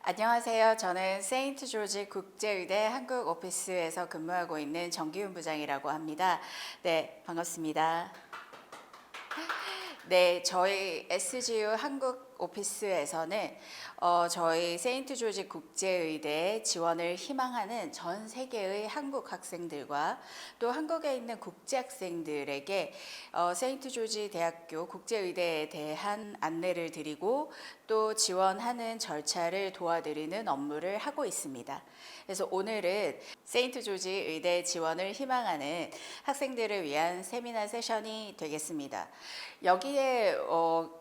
안녕하세요. 저는 세인트 조지 국제의대 한국 오피스에서 근무하고 있는 정기훈 부장이라고 합니다. 네, 반갑습니다. 네, 저희 SGU 한국 오피스에서는 저희 세인트 조지 국제의대 지원을 희망하는 전 세계의 한국 학생들과 또 한국에 있는 국제 학생들에게 세인트 조지 대학교 국제의대에 대한 안내를 드리고 또 지원하는 절차를 도와드리는 업무를 하고 있습니다. 그래서 오늘은 세인트 조지 의대 지원을 희망하는 학생들을 위한 세미나 세션이 되겠습니다. 여기에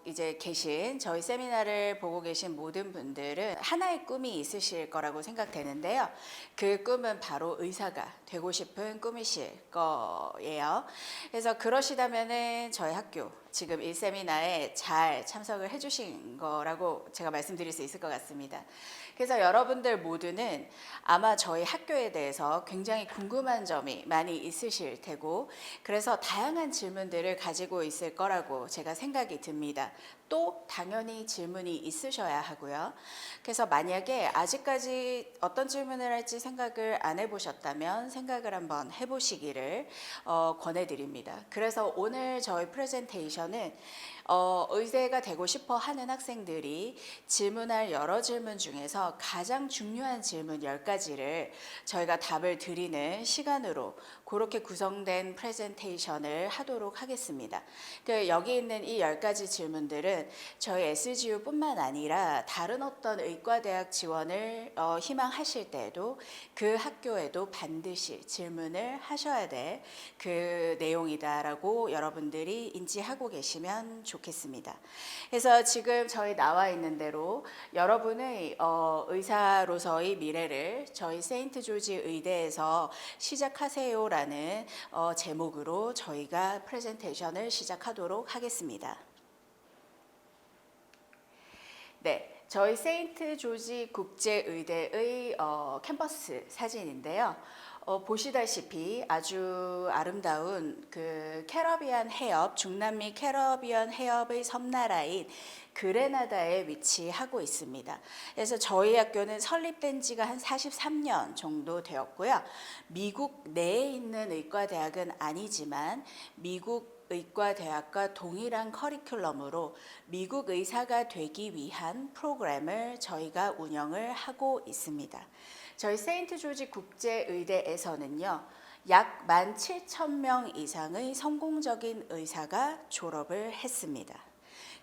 이제 계신 저희 세미나를 보고 계신 모든 분들은 하나의 꿈이 있으실 거라고 생각되는데요. 그 꿈은 바로 의사가 되고 싶은 꿈이실 거예요. 그래서 그러시다면은 저희 학교 지금 이 세미나에 잘 참석을 해주신 거라고 제가 말씀드릴 수 있을 것 같습니다. 그래서 여러분들 모두는 아마 저희 학교에 대해서 굉장히 궁금한 점이 많이 있으실 테고, 그래서 다양한 질문들을 가지고 있을 거라고 제가 생각이 듭니다. 또 당연히 질문이 있으셔야 하고요. 그래서 만약에 아직까지 어떤 질문을 할지 생각을 안 해보셨다면 생각을 한번 해보시기를 권해드립니다. 그래서 오늘 저희 프레젠테이션은 의대가 되고 싶어 하는 학생들이 질문할 여러 질문 중에서 가장 중요한 질문 10가지를 저희가 답을 드리는 시간으로 그렇게 구성된 프레젠테이션을 하도록 하겠습니다. 여기 있는 이 10가지 질문들은 저희 SGU 뿐만 아니라 다른 어떤 의과대학 지원을 희망하실 때에도 그 학교에도 반드시 질문을 하셔야 될 그 내용이다라고 여러분들이 인지하고 계시면 좋겠습니다. 그래서 지금 저희 나와 있는 대로 여러분의 의사로서의 미래를 저희 세인트 조지 의대에서 시작하세요라는 제목으로 저희가 프레젠테이션을 시작하도록 하겠습니다. 네, 저희 세인트 조지 국제의대의 캠퍼스 사진인데요. 보시다시피 아주 아름다운 그 캐러비안 해협, 중남미 캐러비안 해협의 섬나라인 그레나다에 위치하고 있습니다. 그래서 저희 학교는 설립된 지가 한 43년 정도 되었고요. 미국 내에 있는 의과대학은 아니지만 미국 의과대학과 동일한 커리큘럼으로 미국 의사가 되기 위한 프로그램을 저희가 운영을 하고 있습니다. 저희 세인트 조지 국제의대에서는요, 약 17,000명 이상의 성공적인 의사가 졸업을 했습니다.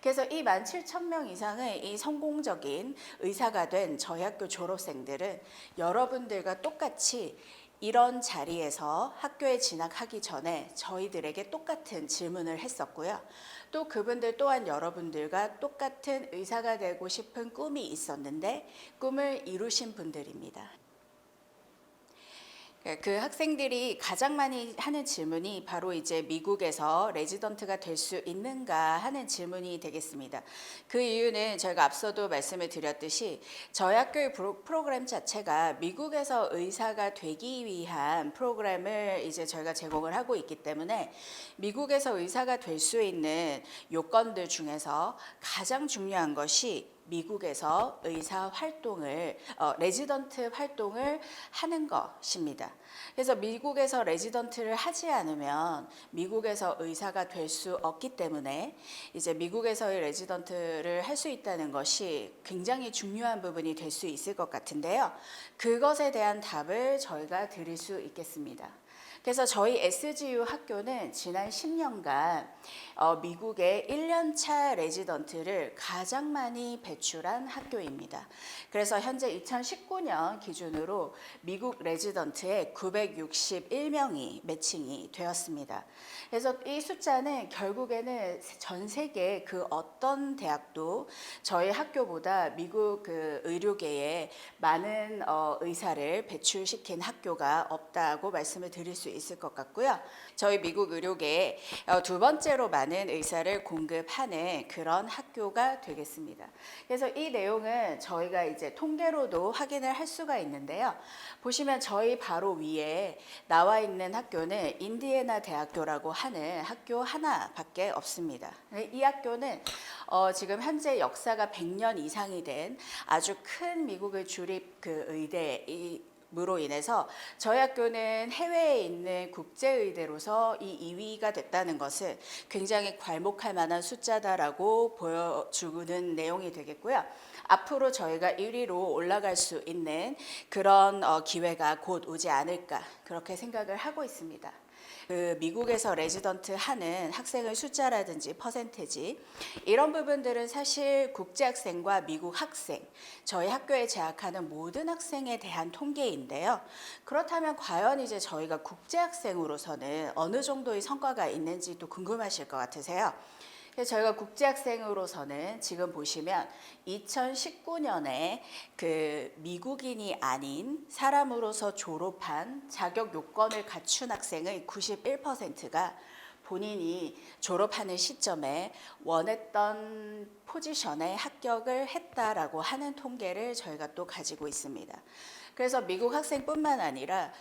그래서 이 17,000명 이상의 이 성공적인 의사가 된 저희 학교 졸업생들은 여러분들과 똑같이 이런 자리에서 학교에 진학하기 전에 저희들에게 똑같은 질문을 했었고요. 또 그분들 또한 여러분들과 똑같은 의사가 되고 싶은 꿈이 있었는데 꿈을 이루신 분들입니다. 그 학생들이 가장 많이 하는 질문이 바로 이제 미국에서 레지던트가 될 수 있는가 하는 질문이 되겠습니다. 그 이유는 저희가 앞서도 말씀을 드렸듯이 저희 학교의 프로그램 자체가 미국에서 의사가 되기 위한 프로그램을 이제 저희가 제공을 하고 있기 때문에 미국에서 의사가 될 수 있는 요건들 중에서 가장 중요한 것이 미국에서 의사 활동을 레지던트 활동을 하는 것입니다. 그래서 미국에서 레지던트를 하지 않으면 미국에서 의사가 될 수 없기 때문에 이제 미국에서의 레지던트를 할 수 있다는 것이 굉장히 중요한 부분이 될 수 있을 것 같은데요. 그것에 대한 답을 저희가 드릴 수 있겠습니다. 그래서 저희 SGU 학교는 지난 10년간 미국의 1년차 레지던트를 가장 많이 배출한 학교입니다. 그래서 현재 2019년 기준으로 미국 레지던트에 961명이 매칭이 되었습니다. 그래서 이 숫자는 결국에는 전 세계 그 어떤 대학도 저희 학교보다 미국 그 의료계에 많은 의사를 배출시킨 학교가 없다고 말씀을 드릴 수 있을 것 같고요. 저희 미국 의료계에 두 번째로 많은 의사를 공급하는 그런 학교가 되겠습니다. 그래서 이 내용은 저희가 이제 통계로도 확인을 할 수가 있는데요. 보시면 저희 바로 위에 나와 있는 학교는 인디애나 대학교라고 하는 학교 하나밖에 없습니다. 이 학교는 지금 현재 역사가 100년 이상이 된 아주 큰 미국의 주립 그 의대이므로 인해서 저희 학교는 해외에 있는 국제의대로서 이 2위가 됐다는 것은 굉장히 괄목할 만한 숫자다라고 보여주는 내용이 되겠고요. 앞으로 저희가 1위로 올라갈 수 있는 그런 기회가 곧 오지 않을까 그렇게 생각을 하고 있습니다. 그 미국에서 레지던트 하는 학생의 숫자라든지 퍼센테지 이런 부분들은 사실 국제학생과 미국 학생, 저희 학교에 재학하는 모든 학생에 대한 통계인데요. 그렇다면 과연 이제 저희가 국제학생으로서는 어느 정도의 성과가 있는지도 궁금하실 것 같으세요. 그래서 저희가 국제학생으로서는 지금 보시면 2019년에 그 미국인이 아닌 사람으로서 졸업한 자격 요건을 갖춘 학생의 91%가 본인이 졸업하는 시점에 원했던 포지션에 합격을 했다라고 하는 통계를 저희가 또 가지고 있습니다. 그래서 미국 학생뿐만 아니라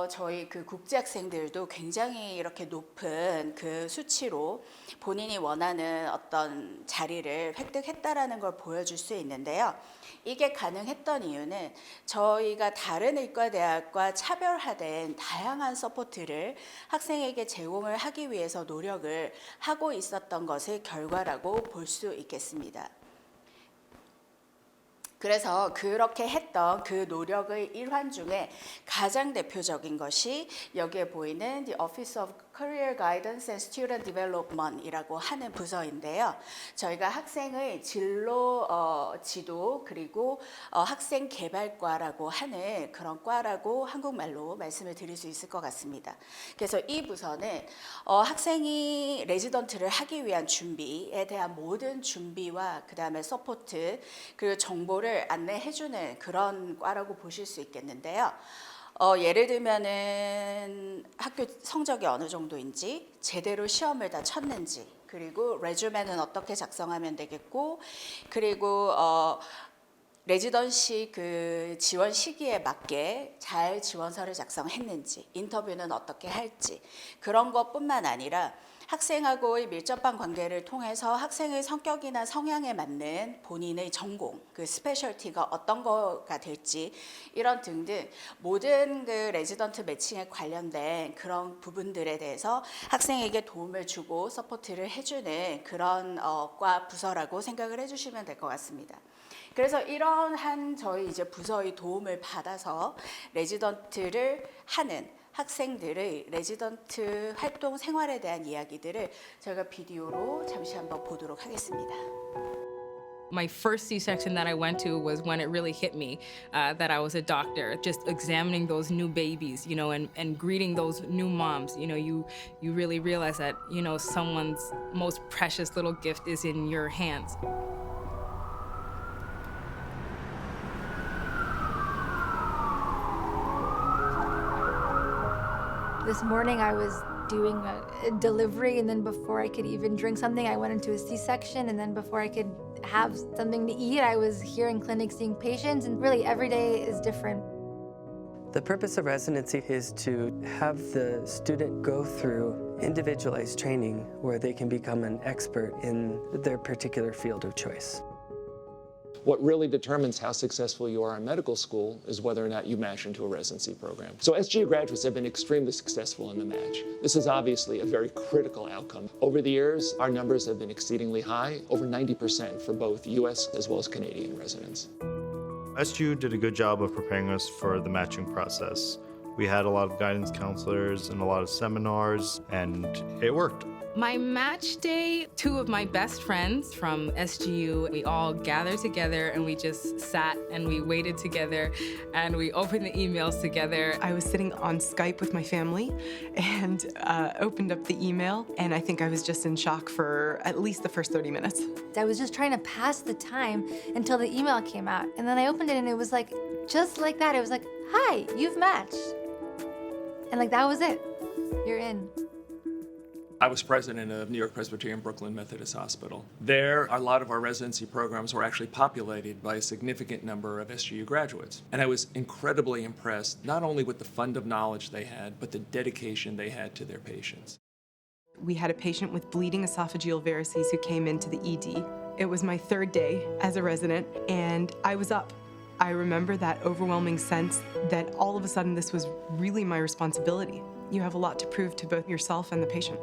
저희 그 국제학생들도 굉장히 이렇게 높은 그 수치로 본인이 원하는 어떤 자리를 획득했다라는 걸 보여줄 수 있는데요. 이게 가능했던 이유는 저희가 다른 의과대학과 차별화된 다양한 서포트를 학생에게 제공을 하기 위해서 노력을 하고 있었던 것의 결과라고 볼 수 있겠습니다. 그래서 그렇게 했던 그 노력의 일환 중에 가장 대표적인 것이 여기에 보이는 The Office of Career Guidance and Student Development 이라고 하는 부서인데요. 저희가 학생의 진로 지도 그리고 학생 개발과라고 하는 그런 과라고 한국말로 말씀을 드릴 수 있을 것 같습니다. 그래서 이 부서는 학생이 레지던트를 하기 위한 준비에 대한 모든 준비와 그 다음에 서포트 그리고 정보를 안내해주는 그런 과라고 보실 수 있겠는데요. 예를 들면은 학교 성적이 어느 정도인지, 제대로 시험을 다 쳤는지, 그리고 레주메는 어떻게 작성하면 되겠고, 그리고 레지던시 그 지원 시기에 맞게 잘 지원서를 작성했는지, 인터뷰는 어떻게 할지 그런 것뿐만 아니라 학생하고의 밀접한 관계를 통해서 학생의 성격이나 성향에 맞는 본인의 전공, 그 스페셜티가 어떤 거가 될지 이런 등등 모든 그 레지던트 매칭에 관련된 그런 부분들에 대해서 학생에게 도움을 주고 서포트를 해주는 그런 과 부서라고 생각을 해주시면 될 것 같습니다. 그래서 이러한 저희 이제 부서의 도움을 받아서 레지던트를 하는 학생들의 레지던트 활동 생활에 대한 이야기들을 저희가 비디오로 잠시 한번 보도록 하겠습니다. My first C-section that I went to was when it really hit me that I was a doctor. Just examining those new babies, and greeting those new moms. You really realize that, someone's most precious little gift is in your hands. This morning I was doing a delivery, and then before I could even drink something, I went into a C-section, and then before I could have something to eat, I was here in clinic seeing patients, and really every day is different. The purpose of residency is to have the student go through individualized training where they can become an expert in their particular field of choice. What really determines how successful you are in medical school is whether or not you match into a residency program. So SGU graduates have been extremely successful in the match. This is obviously a very critical outcome. Over the years, our numbers have been exceedingly high, over 90% for both US as well as Canadian residents. SGU did a good job of preparing us for the matching process. We had a lot of guidance counselors and a lot of seminars, and it worked. My match day, two of my best friends from SGU, we all gathered together and we just sat and we waited together and we opened the emails together. I was sitting on Skype with my family and opened up the email, and I think I was just in shock for at least the first 30 minutes. I was just trying to pass the time until the email came out, and then I opened it and it was like, just like that, it was like, hi, you've matched. And like, that was it. You're in. I was president of New York Presbyterian Brooklyn Methodist Hospital. There, a lot of our residency programs were actually populated by a significant number of SGU graduates. And I was incredibly impressed, not only with the fund of knowledge they had, but the dedication they had to their patients. We had a patient with bleeding esophageal varices who came into the ED, It was my third day as a resident, and I was up. I remember that overwhelming sense that all of a sudden this was really my responsibility. You have a lot to prove to both yourself and the patient.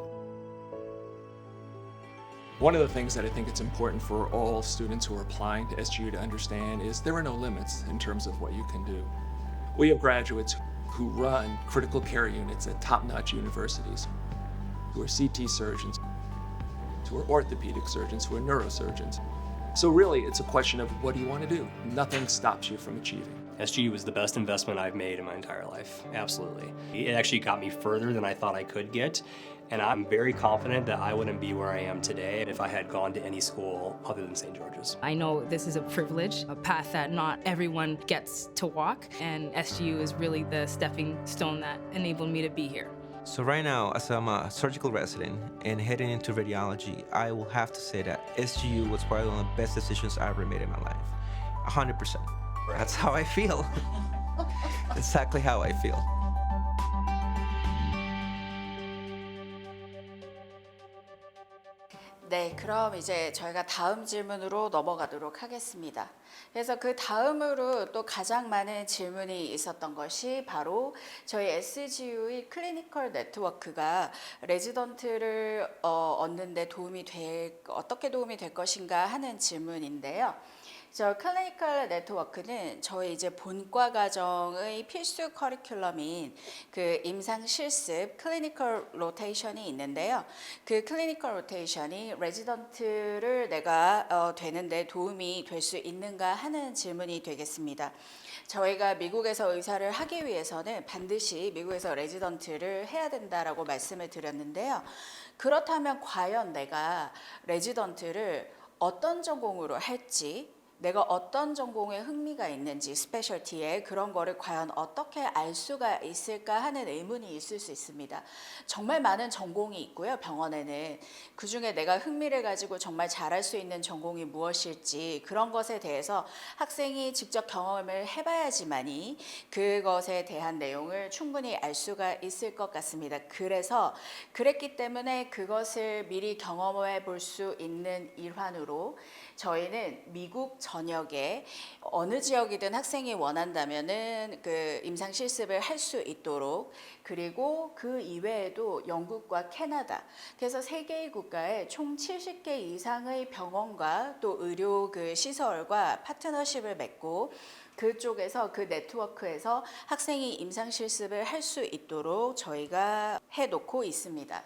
One of the things that I think it's important for all students who are applying to SGU to understand is there are no limits in terms of what you can do. We have graduates who run critical care units at top-notch universities, who are CT surgeons, who are orthopedic surgeons, who are neurosurgeons. So really, it's a question of what do you want to do? Nothing stops you from achieving. SGU was the best investment I've made in my entire life, absolutely. It actually got me further than I thought I could get, and I'm very confident that I wouldn't be where I am today if I had gone to any school other than St. George's. I know this is a privilege, a path that not everyone gets to walk, and SGU is really the stepping stone that enabled me to be here. So right now, as I'm a surgical resident and heading into radiology, I will have to say that SGU was probably one of the best decisions I ever made in my life. 100%. That's how I feel. Exactly how I feel. 네, 그럼 이제 저희가 다음 질문으로 넘어가도록 하겠습니다. 그래서 그 다음으로 또 가장 많은 질문이 있었던 것이 바로 저희 SGU의 클리니컬 네트워크가 레지던트를 얻는 데 어떻게 도움이 될 것인가 하는 질문인데요. 저 클리니컬 네트워크는 저희 이제 본과 과정의 필수 커리큘럼인 그 임상 실습 클리니컬 로테이션이 있는데요. 그 클리니컬 로테이션이 레지던트를 내가 되는데 도움이 될 수 있는가 하는 질문이 되겠습니다. 저희가 미국에서 의사를 하기 위해서는 반드시 미국에서 레지던트를 해야 된다라고 말씀을 드렸는데요. 그렇다면 과연 내가 레지던트를 어떤 전공으로 할지, 내가 어떤 전공에 흥미가 있는지 스페셜티에 그런 거를 과연 어떻게 알 수가 있을까 하는 의문이 있을 수 있습니다. 정말 많은 전공이 있고요. 병원에는 그중에 내가 흥미를 가지고 정말 잘할 수 있는 전공이 무엇일지 그런 것에 대해서 학생이 직접 경험을 해봐야지만이 그것에 대한 내용을 충분히 알 수가 있을 것 같습니다. 그랬기 때문에 그것을 미리 경험해 볼 수 있는 일환으로 저희는 미국 전역에 어느 지역이든 학생이 원한다면은 그 임상 실습을 할 수 있도록, 그리고 그 이외에도 영국과 캐나다, 그래서 3개의 국가에 총 70개 이상의 병원과 또 의료 그 시설과 파트너십을 맺고 그쪽에서 그 네트워크에서 학생이 임상 실습을 할 수 있도록 저희가 해놓고 있습니다.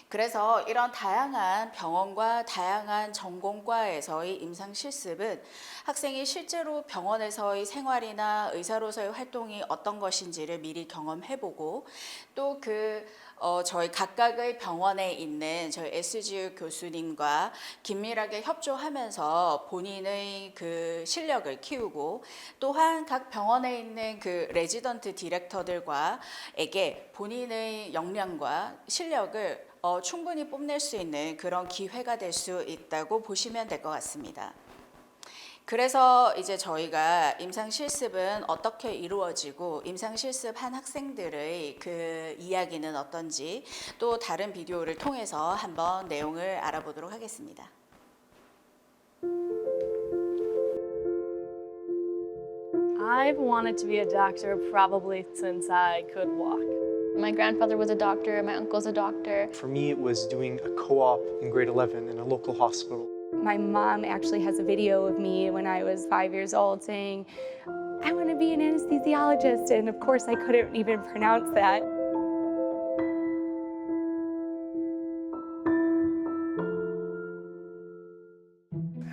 그래서 이런 다양한 병원과 다양한 전공과에서의 임상 실습은 학생이 실제로 병원에서의 생활이나 의사로서의 활동이 어떤 것인지를 미리 경험해보고 또 저희 각각의 병원에 있는 저희 SGU 교수님과 긴밀하게 협조하면서 본인의 그 실력을 키우고 또한 각 병원에 있는 그 레지던트 디렉터들과에게 본인의 역량과 실력을 충분히 뽐낼 수 있는 그런 기회가 될 수 있다고 보시면 될 것 같습니다. 그래서 이제 저희가 임상 실습은 어떻게 이루어지고 임상 실습한 학생들의 그 이야기는 어떤지 또 다른 비디오를 통해서 한번 내용을 알아보도록 하겠습니다. I've wanted to be a doctor probably since I could walk. My grandfather was a doctor, my uncle's a doctor. For me, it was doing a co-op in grade 11 in a local hospital. My mom actually has a video of me when I was 5 years old saying, I want to be an anesthesiologist, and of course I couldn't even pronounce that.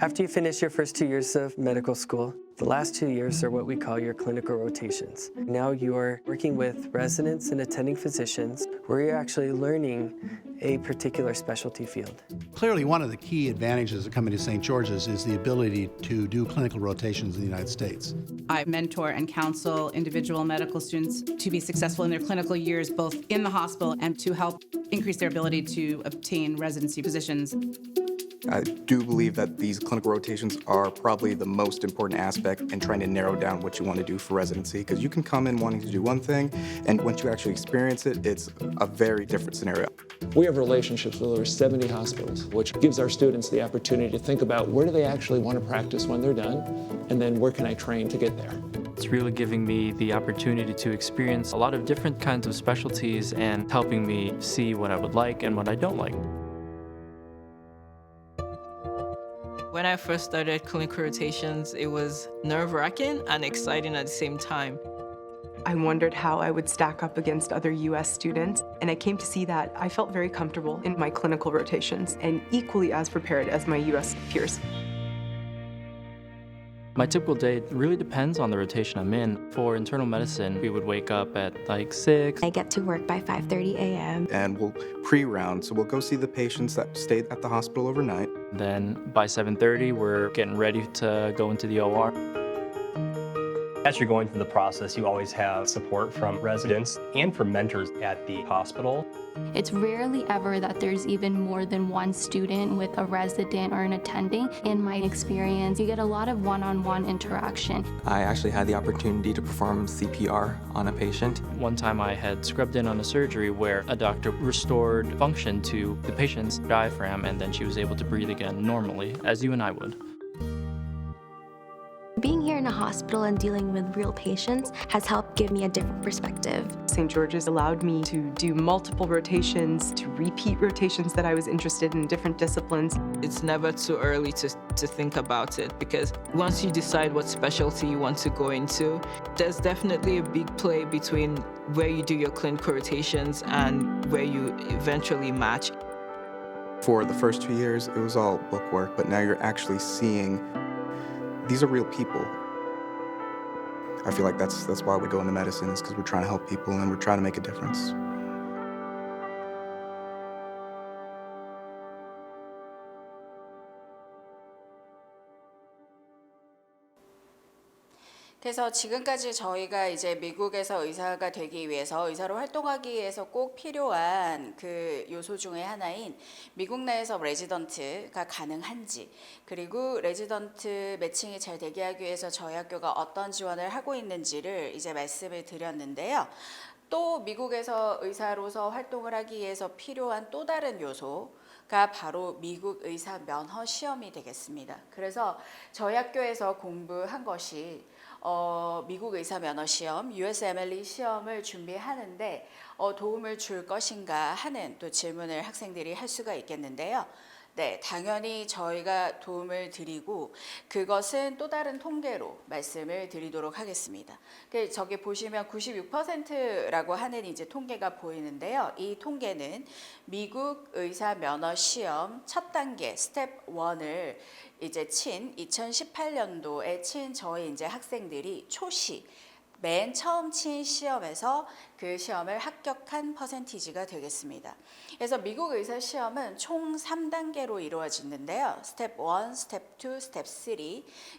After you finish your first 2 years of medical school, the last 2 years are what we call your clinical rotations. Now you're working with residents and attending physicians where you're actually learning a particular specialty field. Clearly, one of the key advantages of coming to St. George's is the ability to do clinical rotations in the United States. I mentor and counsel individual medical students to be successful in their clinical years, both in the hospital and to help increase their ability to obtain residency positions. I do believe that these clinical rotations are probably the most important aspect in trying to narrow down what you want to do for residency, because you can come in wanting to do one thing, and once you actually experience it, it's a very different scenario. We have relationships with over 70 hospitals, which gives our students the opportunity to think about where do they actually want to practice when they're done, and then where can I train to get there. It's really giving me the opportunity to experience a lot of different kinds of specialties and helping me see what I would like and what I don't like. When I first started clinical rotations, it was nerve-wracking and exciting at the same time. I wondered how I would stack up against other US students, and I came to see that I felt very comfortable in my clinical rotations and equally as prepared as my US peers. My typical day really depends on the rotation I'm in. For internal medicine, we would wake up at like 6. I get to work by 5:30 a.m. And we'll pre-round, so we'll go see the patients that stayed at the hospital overnight. Then by 7:30, we're getting ready to go into the OR. As you're going through the process, you always have support from residents and from mentors at the hospital. It's rarely ever that there's even more than one student with a resident or an attending. In my experience, you get a lot of one-on-one interaction. I actually had the opportunity to perform CPR on a patient. One time I had scrubbed in on a surgery where a doctor restored function to the patient's diaphragm, and then she was able to breathe again normally, as you and I would. Being here in a hospital and dealing with real patients has helped give me a different perspective. St. George's allowed me to do multiple rotations, to repeat rotations that I was interested in different disciplines. It's never too early to think about it, because once you decide what specialty you want to go into, there's definitely a big play between where you do your clinical rotations and where you eventually match. For the first 2 years, it was all book work, but now you're actually seeing these are real people. I feel like that's why we go into medicine, is because we're trying to help people and we're trying to make a difference. 그래서 지금까지 저희가 이제 미국에서 의사가 되기 위해서, 의사로 활동하기 위해서 꼭 필요한 그 요소 중에 하나인 미국 내에서 레지던트가 가능한지, 그리고 레지던트 매칭이 잘 되게 하기 위해서 저희 학교가 어떤 지원을 하고 있는지를 이제 말씀을 드렸는데요. 또 미국에서 의사로서 활동을 하기 위해서 필요한 또 다른 요소가 바로 미국 의사 면허 시험이 되겠습니다. 그래서 저희 학교에서 공부한 것이 미국 의사 면허 시험, USMLE 시험을 준비하는데 도움을 줄 것인가 하는 또 질문을 학생들이 할 수가 있겠는데요. 네, 당연히 저희가 도움을 드리고 그것은 또 다른 통계로 말씀을 드리도록 하겠습니다. 저기 보시면 96%라고 하는 이제 통계가 보이는데요. 이 통계는 미국 의사 면허 시험 첫 단계 스텝 1을 이제 2018년도에 친 저희 이제 학생들이 초시 맨 처음 친 시험에서 그 시험을 합격한 퍼센티지가 되겠습니다. 그래서 미국 의사 시험은 총 3단계로 이루어지는데요. 스텝 1, 스텝 2, 스텝 3.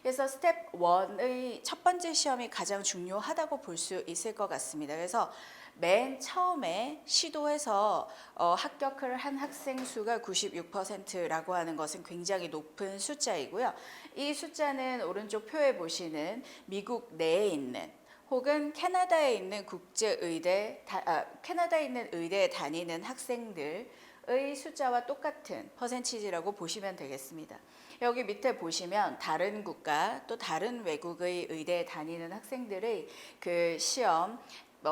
그래서 스텝 1의 첫 번째 시험이 가장 중요하다고 볼 수 있을 것 같습니다. 그래서 맨 처음에 시도해서 합격을 한 학생 수가 96%라고 하는 것은 굉장히 높은 숫자이고요. 이 숫자는 오른쪽 표에 보시는 미국 내에 있는 혹은 캐나다에 있는 캐나다에 있는 의대에 다니는 학생들의 숫자와 똑같은 퍼센티지라고 보시면 되겠습니다. 여기 밑에 보시면 다른 국가 또 다른 외국의 의대에 다니는 학생들의 그 시험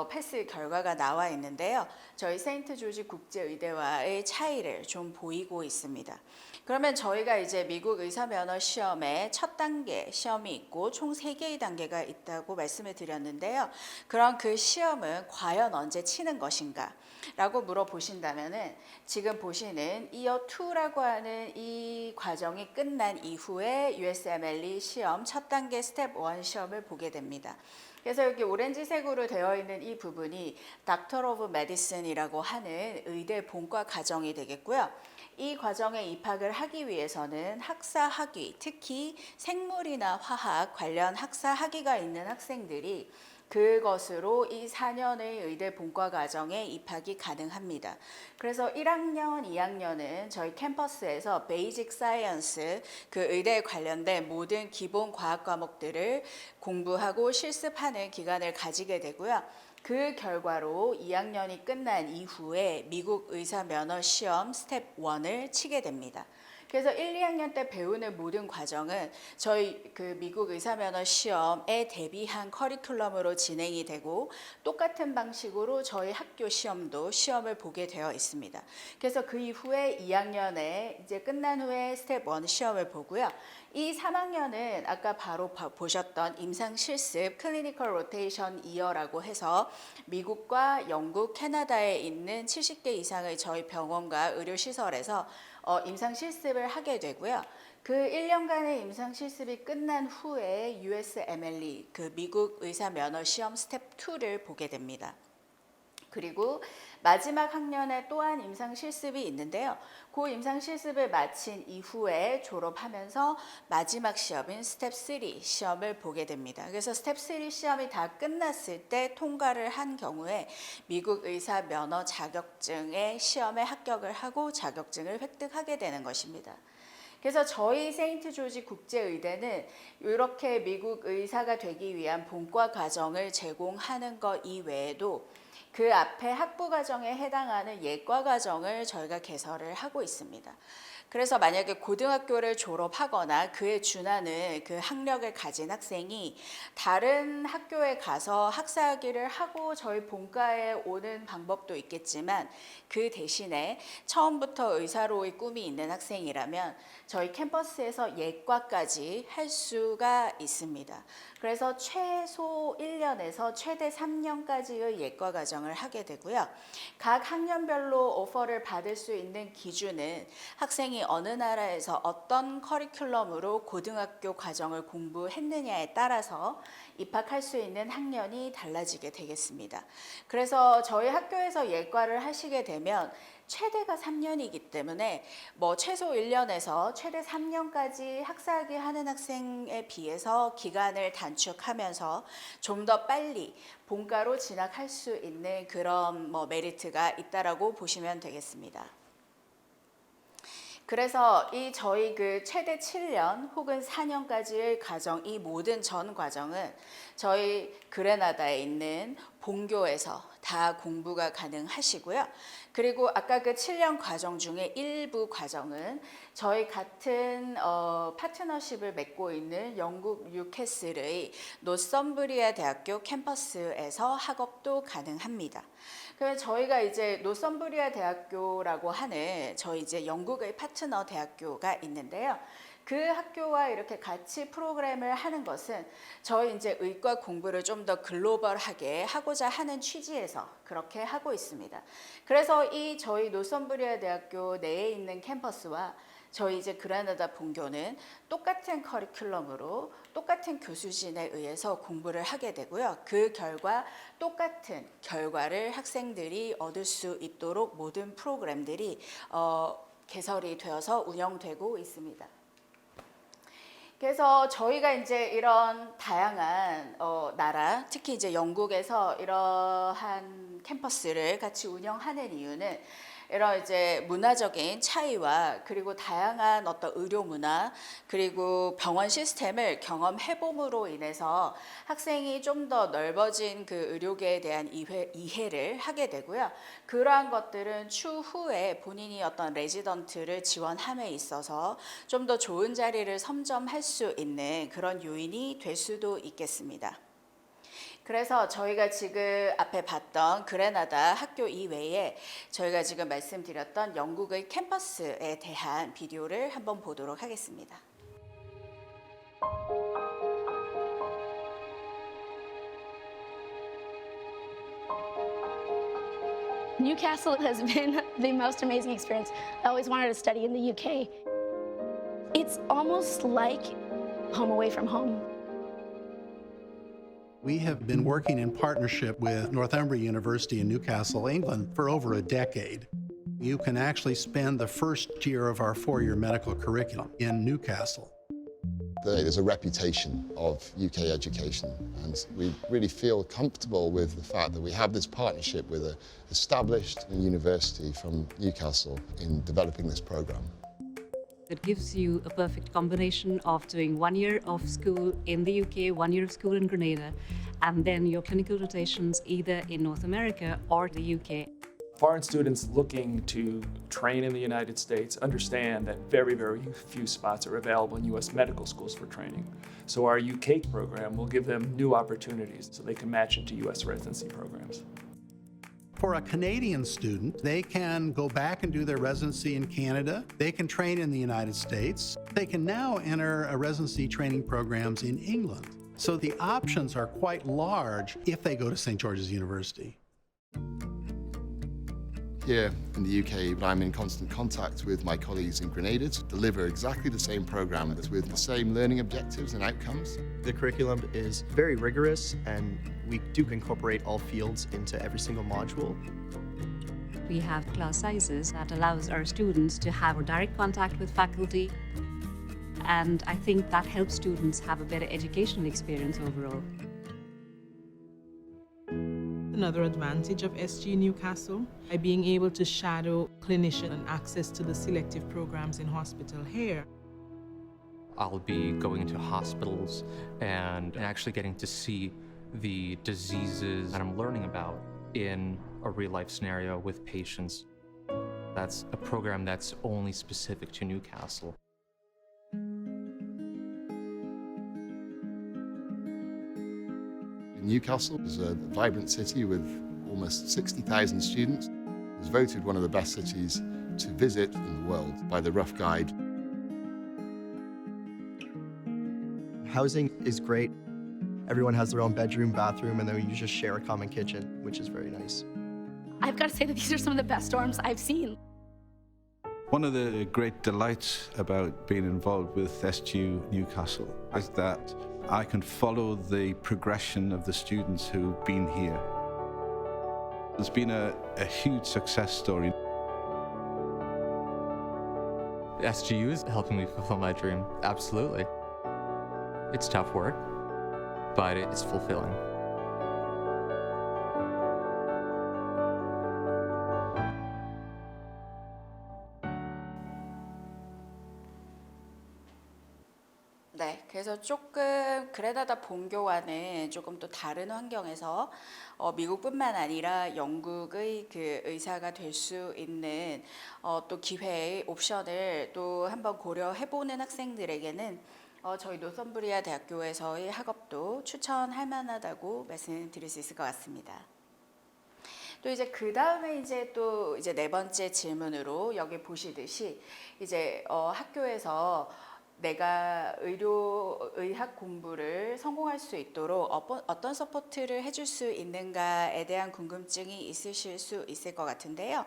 패스 결과가 나와 있는데요. 저희 세인트 조지 국제의대와의 차이를 좀 보이고 있습니다. 그러면 저희가 이제 미국 의사 면허 시험에 첫 단계 시험이 있고 총 3개의 단계가 있다고 말씀을 드렸는데요. 그럼 그 시험은 과연 언제 치는 것인가? 라고 물어보신다면은 지금 보시는 Year 2라고 하는 이 과정이 끝난 이후에 USMLE 시험 첫 단계 스텝 1 시험을 보게 됩니다. 그래서 여기 오렌지색으로 되어 있는 이 부분이 Doctor of Medicine이라고 하는 의대 본과 과정이 되겠고요. 이 과정에 입학을 하기 위해서는 학사 학위, 특히 생물이나 화학 관련 학사 학위가 있는 학생들이 그것으로 이 4년의 의대 본과 과정에 입학이 가능합니다. 그래서 1학년, 2학년은 저희 캠퍼스에서 베이직 사이언스, 그 의대에 관련된 모든 기본 과학 과목들을 공부하고 실습하는 기간을 가지게 되고요. 그 결과로 2학년이 끝난 이후에 미국 의사 면허 시험 스텝 1을 치게 됩니다. 그래서 1, 2학년 때 배우는 모든 과정은 저희 그 미국 의사면허 시험에 대비한 커리큘럼으로 진행이 되고 똑같은 방식으로 저희 학교 시험을 보게 되어 있습니다. 그래서 그 이후에 2학년에 이제 끝난 후에 스텝 1 시험을 보고요. 이 3학년은 아까 바로 보셨던 임상 실습 클리니컬 로테이션 이어라고 해서 미국과 영국, 캐나다에 있는 70개 이상의 저희 병원과 의료시설에서 임상 실습을 하게 되고요. 그 1년간의 임상 실습이 끝난 후에 USMLE, 그 미국 의사 면허 시험 스텝 2를 보게 됩니다. 그리고 마지막 학년에 또한 임상 실습이 있는데요. 그 임상 실습을 마친 이후에 졸업하면서 마지막 시험인 스텝 3 시험을 보게 됩니다. 그래서 스텝 3 시험이 다 끝났을 때 통과를 한 경우에 미국 의사 면허 자격증의 시험에 합격을 하고 자격증을 획득하게 되는 것입니다. 그래서 저희 세인트 조지 국제의대는 이렇게 미국 의사가 되기 위한 본과 과정을 제공하는 것 이외에도 그 앞에 학부 과정에 해당하는 예과 과정을 저희가 개설을 하고 있습니다. 그래서 만약에 고등학교를 졸업하거나 그에 준하는 그 학력을 가진 학생이 다른 학교에 가서 학사학위를 하고 저희 본과에 오는 방법도 있겠지만 그 대신에 처음부터 의사로의 꿈이 있는 학생이라면 저희 캠퍼스에서 예과까지 할 수가 있습니다. 그래서 최소 1년에서 최대 3년까지의 예과 과정을 하게 되고요. 각 학년별로 오퍼를 받을 수 있는 기준은 학생이 어느 나라에서 어떤 커리큘럼으로 고등학교 과정을 공부했느냐에 따라서 입학할 수 있는 학년이 달라지게 되겠습니다. 그래서 저희 학교에서 예과를 하시게 되면 최대가 3년이기 때문에 최소 1년에서 최대 3년까지 학사학위 하는 학생에 비해서 기간을 단축하면서 좀 더 빨리 본과로 진학할 수 있는 그런 메리트가 있다라고 보시면 되겠습니다. 그래서 이 저희 그 최대 7년 혹은 4년까지의 과정, 이 모든 전 과정은 저희 그레나다에 있는 본교에서 다 공부가 가능하시고요. 그리고 아까 그 7년 과정 중에 일부 과정은 저희 같은 파트너십을 맺고 있는 영국 뉴캐슬의 노썸브리아 대학교 캠퍼스에서 학업도 가능합니다. 그래서 저희가 이제 노썸브리아 대학교라고 하는 저희 이제 영국의 파트너 대학교가 있는데요. 그 학교와 이렇게 같이 프로그램을 하는 것은 저희 이제 의과 공부를 좀 더 글로벌하게 하고자 하는 취지에서 그렇게 하고 있습니다. 그래서 이 저희 노썸브리아 대학교 내에 있는 캠퍼스와 저희 이제 그라나다 본교는 똑같은 커리큘럼으로 똑같은 교수진에 의해서 공부를 하게 되고요. 그 결과 똑같은 결과를 학생들이 얻을 수 있도록 모든 프로그램들이 개설이 되어서 운영되고 있습니다. 그래서 저희가 이제 이런 다양한 나라, 특히 이제 영국에서 이러한 캠퍼스를 같이 운영하는 이유는 이런 이제 문화적인 차이와 그리고 다양한 어떤 의료 문화 그리고 병원 시스템을 경험해봄으로 인해서 학생이 좀 더 넓어진 그 의료계에 대한 이해를 하게 되고요. 그러한 것들은 추후에 본인이 어떤 레지던트를 지원함에 있어서 좀 더 좋은 자리를 선점할 수 있는 그런 요인이 될 수도 있겠습니다. 그래서 저희가 지금 앞에 봤던 그레나다 학교 이외에 저희가 지금 말씀드렸던 영국의 캠퍼스에 대한 비디오를 한번 보도록 하겠습니다. Newcastle has been the most amazing experience. I always wanted to study in the UK. It's almost like home away from home. We have been working in partnership with Northumbria University in Newcastle, England, for over a decade. You can actually spend the first year of our 4-year medical curriculum in Newcastle. There's a reputation of UK education, and we really feel comfortable with the fact that we have this partnership with an established university from Newcastle in developing this program. It gives you a perfect combination of doing 1 year of school in the UK, 1 year of school in Grenada, and then your clinical rotations either in North America or the UK. Foreign students looking to train in the United States understand that very, very few spots are available in U.S. medical schools for training. So our UK program will give them new opportunities so they can match into U.S. residency programs. For a Canadian student, they can go back and do their residency in Canada. They can train in the United States. They can now enter a residency training programs in England. So the options are quite large if they go to St. George's University. Here in the UK, I'm in constant contact with my colleagues in Grenada to deliver exactly the same program with the same learning objectives and outcomes. The curriculum is very rigorous, and we do incorporate all fields into every single module. We have class sizes that allows our students to have a direct contact with faculty, and I think that helps students have a better educational experience overall. Another advantage of SG Newcastle, by being able to shadow clinician and access to the selective programs in hospital here. I'll be going into hospitals and actually getting to see the diseases that I'm learning about in a real-life scenario with patients. That's a program that's only specific to Newcastle. Newcastle is a vibrant city with almost 60,000 students. It was voted one of the best cities to visit in the world by the Rough Guide. Housing is great. Everyone has their own bedroom, bathroom, and then you just share a common kitchen, which is very nice. I've got to say that these are some of the best dorms I've seen. One of the great delights about being involved with SGU Newcastle is that I can follow the progression of the students who've been here. It's been a huge success story. SGU is helping me fulfill my dream, absolutely. It's tough work, but it's fulfilling. 네, 그래서 조금 그레나다 본교와는 조금 또 다른 환경에서 미국뿐만 아니라 영국의 그 의사가 될 수 있는 또 기회의 옵션을 또 한번 고려해보는 학생들에게는 저희 노선브리아 대학교에서의 학업도 추천할 만하다고 말씀드릴 수 있을 것 같습니다. 또 이제 그 다음에 이제 또 이제 네 번째 질문으로 여기 보시듯이 이제 학교에서 내가 의학 공부를 성공할 수 있도록 어떤 서포트를 해줄 수 있는가에 대한 궁금증이 있으실 수 있을 것 같은데요.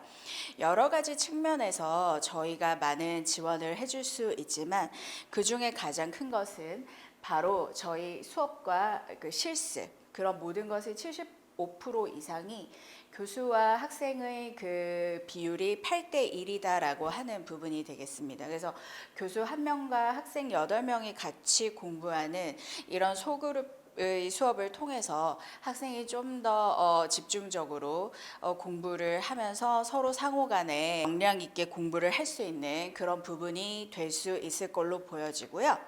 여러 가지 측면에서 저희가 많은 지원을 해줄 수 있지만 그 중에 가장 큰 것은 바로 저희 수업과 그 실습, 그런 모든 것의 75% 이상이 교수와 학생의 그 비율이 8대1이다라고 하는 부분이 되겠습니다. 그래서 교수 1명과 학생 8명이 같이 공부하는 이런 소그룹의 수업을 통해서 학생이 좀 더 집중적으로 공부를 하면서 서로 상호간에 역량 있게 공부를 할 수 있는 그런 부분이 될 수 있을 걸로 보여지고요.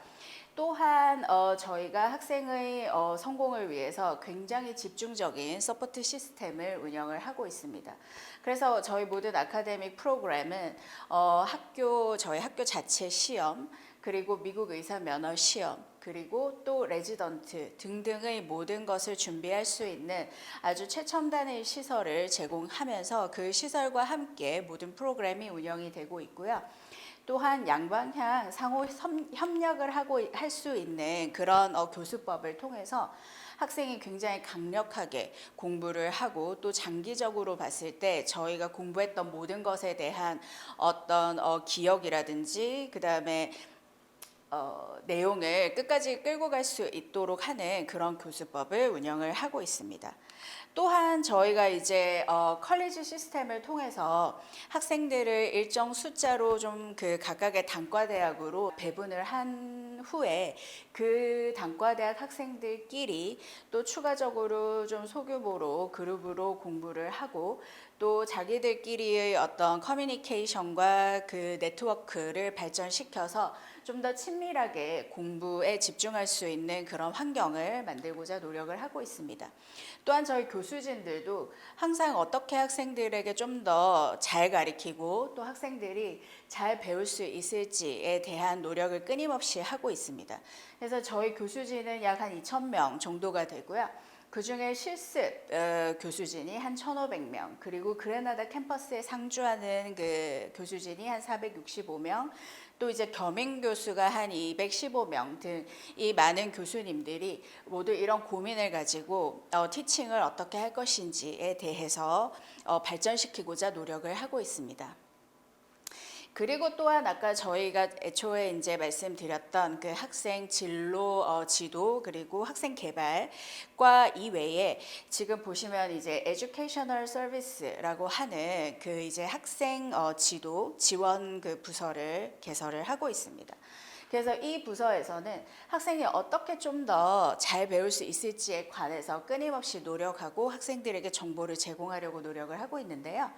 또한 저희가 학생의 성공을 위해서 굉장히 집중적인 서포트 시스템을 운영을 하고 있습니다. 그래서 저희 모든 아카데믹 프로그램은 저희 학교 자체 시험, 그리고 미국 의사 면허 시험, 그리고 또 레지던트 등등의 모든 것을 준비할 수 있는 아주 최첨단의 시설을 제공하면서 그 시설과 함께 모든 프로그램이 운영이 되고 있고요. 또한 양방향 상호 협력을 할 수 있는 그런 교수법을 통해서 학생이 굉장히 강력하게 공부를 하고 또 장기적으로 봤을 때 저희가 공부했던 모든 것에 대한 어떤 기억이라든지 그다음에 내용을 끝까지 끌고 갈 수 있도록 하는 그런 교수법을 운영을 하고 있습니다. 또한 저희가 이제 컬리지 시스템을 통해서 학생들을 일정 숫자로 좀 그 각각의 단과 대학으로 배분을 한 후에 그 단과대학 학생들끼리 또 추가적으로 좀 소규모로 그룹으로 공부를 하고 또 자기들끼리의 어떤 커뮤니케이션과 그 네트워크를 발전시켜서 좀 더 친밀하게 공부에 집중할 수 있는 그런 환경을 만들고자 노력을 하고 있습니다. 또한 저희 교수진들도 항상 어떻게 학생들에게 좀 더 잘 가르치고 또 학생들이 잘 배울 수 있을지에 대한 노력을 끊임없이 하고 있습니다. 그래서 저희 교수진은 약 한 2,000명 정도가 되고요. 그중에 실습 교수진이 한 1,500명, 그리고 그레나다 캠퍼스에 상주하는 그 교수진이 한 465명, 또 이제 겸임 교수가 한 215명 등 이 많은 교수님들이 모두 이런 고민을 가지고 티칭을 어떻게 할 것인지에 대해서 발전시키고자 노력을 하고 있습니다. 그리고 또한 아까 저희가 애초에 이제 말씀드렸던 그 학생 진로 지도 그리고 학생 개발과 이외에 지금 보시면 이제 Educational Service라고 하는 그 이제 학생 지도 지원 그 부서를 개설을 하고 있습니다. 그래서 이 부서에서는 학생이 어떻게 좀 더 잘 배울 수 있을지에 관해서 끊임없이 노력하고 학생들에게 정보를 제공하려고 노력을 하고 있는데요.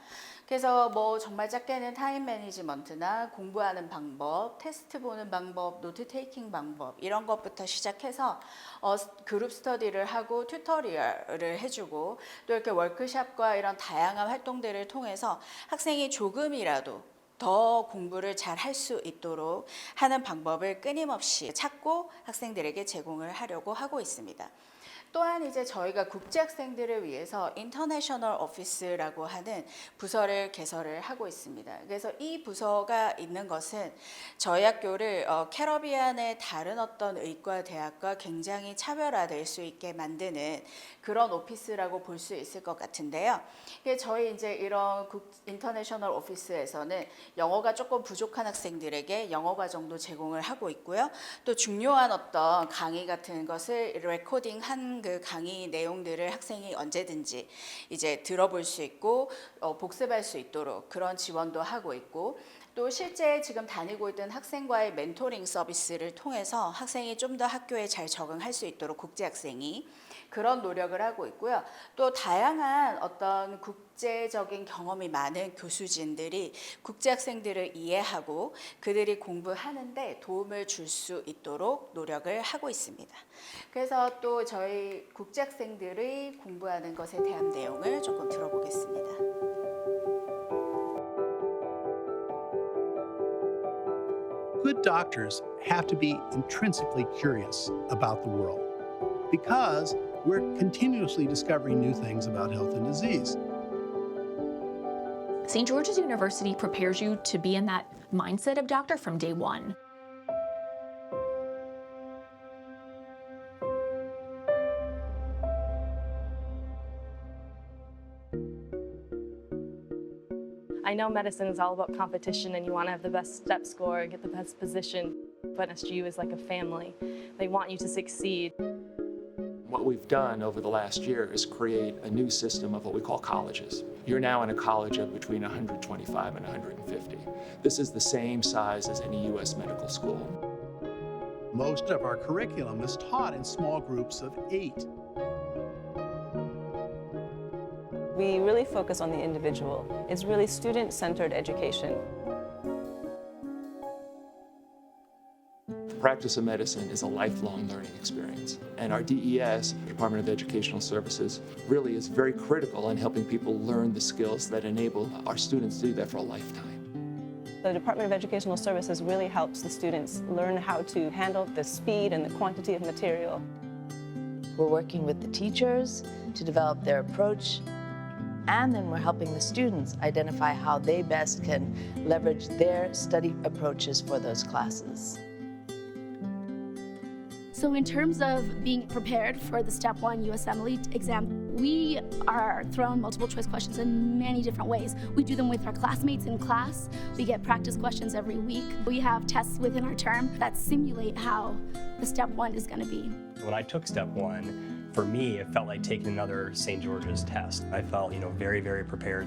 그래서 뭐 정말 작게는 타임 매니지먼트나 공부하는 방법, 테스트 보는 방법, 노트 테이킹 방법 이런 것부터 시작해서 그룹 스터디를 하고 튜토리얼을 해주고 또 이렇게 워크숍과 이런 다양한 활동들을 통해서 학생이 조금이라도 더 공부를 잘 할 수 있도록 하는 방법을 끊임없이 찾고 학생들에게 제공을 하려고 하고 있습니다. 또한 이제 저희가 국제 학생들을 위해서 인터내셔널 오피스라고 하는 부서를 개설을 하고 있습니다. 그래서 이 부서가 있는 것은 저희 학교를 캐러비안의 다른 어떤 의과 대학과 굉장히 차별화될 수 있게 만드는 그런 오피스라고 볼 수 있을 것 같은데요. 저희 이제 이런 인터내셔널 오피스에서는 영어가 조금 부족한 학생들에게 영어 과정도 제공을 하고 있고요. 또 중요한 어떤 강의 같은 것을 레코딩한 그 강의 내용들을 학생이 언제든지 이제 들어볼 수 있고 복습할 수 있도록 그런 지원도 하고 있고 또 실제 지금 다니고 있던 학생과의 멘토링 서비스를 통해서 학생이 좀 더 학교에 잘 적응할 수 있도록 국제 학생이 그런 노력을 하고 있고요. 또 다양한 어떤 국제적인 경험이 많은 교수진들이 국제 학생들을 이해하고 그들이 공부하는데 도움을 줄 수 있도록 노력을 하고 있습니다. 그래서 또 저희 국제 학생들이 공부하는 것에 대한 내용을 조금 들어보겠습니다. Good doctors have to be intrinsically curious about the world because we're continuously discovering new things about health and disease. St. George's University prepares you to be in that mindset of doctor from day one. I know medicine is all about competition and you want to have the best step score, get the best position, but SGU is like a family. They want you to succeed. What we've done over the last year is create a new system of what we call colleges. You're now in a college of between 125 and 150. This is the same size as any U.S. medical school. Most of our curriculum is taught in small groups of 8. We really focus on the individual. It's really student-centered education. The practice of medicine is a lifelong learning experience, and our DES, Department of Educational Services, really is very critical in helping people learn the skills that enable our students to do that for a lifetime. The Department of Educational Services really helps the students learn how to handle the speed and the quantity of material. We're working with the teachers to develop their approach, and then we're helping the students identify how they best can leverage their study approaches for those classes. So in terms of being prepared for the Step 1 USMLE exam, we are thrown multiple choice questions in many different ways. We do them with our classmates in class. We get practice questions every week. We have tests within our term that simulate how the Step 1 is going to be. When I took Step 1, for me, it felt like taking another St. George's test. I felt, very, very prepared.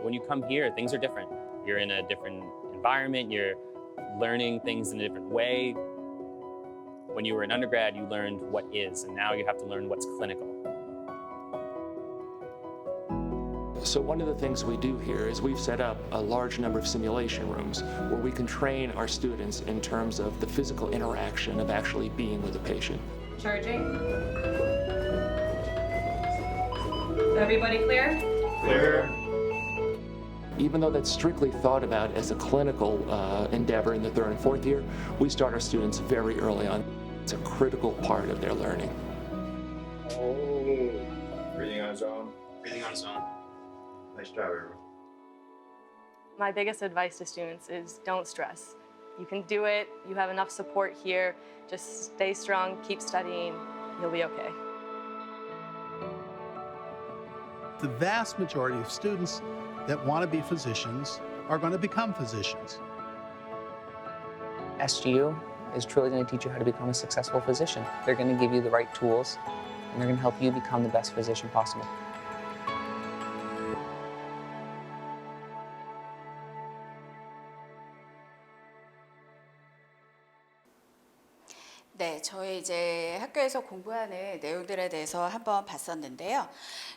When you come here, things are different. You're in a different environment, you're learning things in a different way. When you were an undergrad, you learned what is, and now you have to learn what's clinical. So one of the things we do here is we've set up a large number of simulation rooms where we can train our students in terms of the physical interaction of actually being with a patient. Charging. Everybody clear? Clear. Even though that's strictly thought about as a clinical endeavor in the 3rd and 4th year, we start our students very early on. It's a critical part of their learning. Breathing on his own. Breathing on his own. Nice job, everyone. My biggest advice to students is don't stress. You can do it. You have enough support here. Just stay strong, keep studying. You'll be okay. The vast majority of students that want to be physicians are going to become physicians. SGU is truly going to teach you how to become a successful physician. They're going to give you the right tools, and they're going to help you become the best physician possible. 네, 저희 이제 학교에서 공부하는 내용들에 대해서 한번 봤었는데요.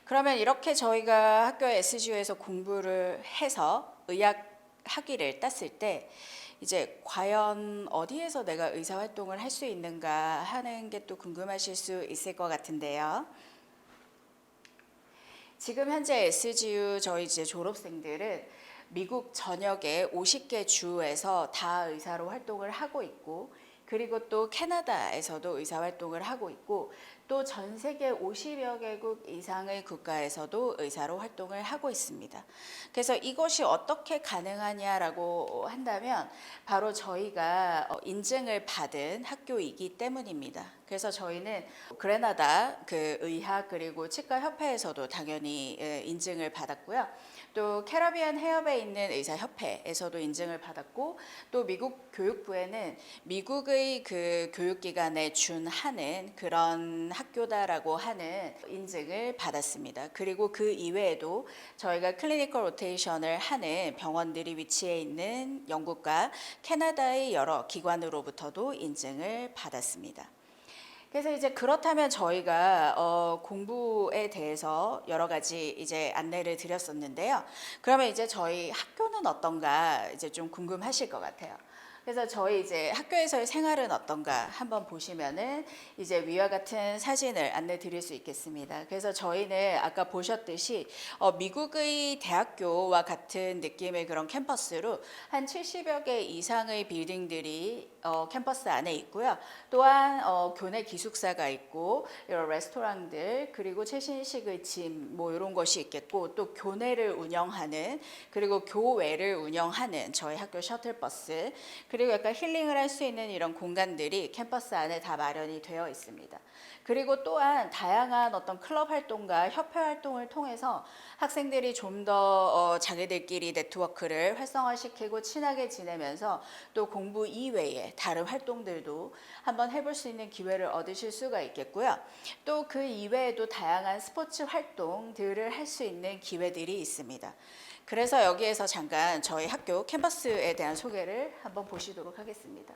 그러면 이렇게 저희가 학교 SGU에서 공부를 해서 의학 학위를 땄을 때 이제 과연 어디에서 내가 의사 활동을 할 수 있는가 하는 게 또 궁금하실 수 있을 것 같은데요. 지금 현재 SGU 저희 이제 졸업생들은 미국 전역의 50개 주에서 다 의사로 활동을 하고 있고, 그리고 또 캐나다에서도 의사 활동을 하고 있고, 또 전 세계 50여 개국 이상의 국가에서도 의사로 활동을 하고 있습니다. 그래서 이것이 어떻게 가능하냐라고 한다면 바로 저희가 인증을 받은 학교이기 때문입니다. 그래서 저희는 그레나다 그 의학 그리고 치과 협회에서도 당연히 인증을 받았고요. 또 캐러비안 해협에 있는 의사협회에서도 인증을 받았고, 또 미국 교육부에는 미국의 그 교육기관에 준하는 그런 학교다라고 하는 인증을 받았습니다. 그리고 그 이외에도 저희가 클리니컬 로테이션을 하는 병원들이 위치해 있는 영국과 캐나다의 여러 기관으로부터도 인증을 받았습니다. 그래서 이제 그렇다면 저희가 공부에 대해서 여러 가지 이제 안내를 드렸었는데요. 그러면 이제 저희 학교는 어떤가 이제 좀 궁금하실 것 같아요. 그래서 저희 이제 학교에서의 생활은 어떤가 한번 보시면은 이제 위와 같은 사진을 안내 드릴 수 있겠습니다. 그래서 저희는 아까 보셨듯이 미국의 대학교와 같은 느낌의 그런 캠퍼스로 한 70여 개 이상의 빌딩들이 캠퍼스 안에 있고요. 또한 교내 기숙사가 있고 여러 레스토랑들, 그리고 최신식의 짐 뭐 이런 것이 있겠고, 또 교내를 운영하는 그리고 교외를 운영하는 저희 학교 셔틀버스, 그리고 약간 힐링을 할 수 있는 이런 공간들이 캠퍼스 안에 다 마련이 되어 있습니다. 그리고 또한 다양한 어떤 클럽 활동과 협회 활동을 통해서 학생들이 좀 더 자기들끼리 네트워크를 활성화시키고 친하게 지내면서 또 공부 이외에 다른 활동들도 한번 해볼 수 있는 기회를 얻으실 수가 있겠고요. 또 그 이외에도 다양한 스포츠 활동들을 할 수 있는 기회들이 있습니다. 그래서 여기에서 잠깐 저희 학교 캠퍼스에 대한 소개를 한번 보시도록 하겠습니다.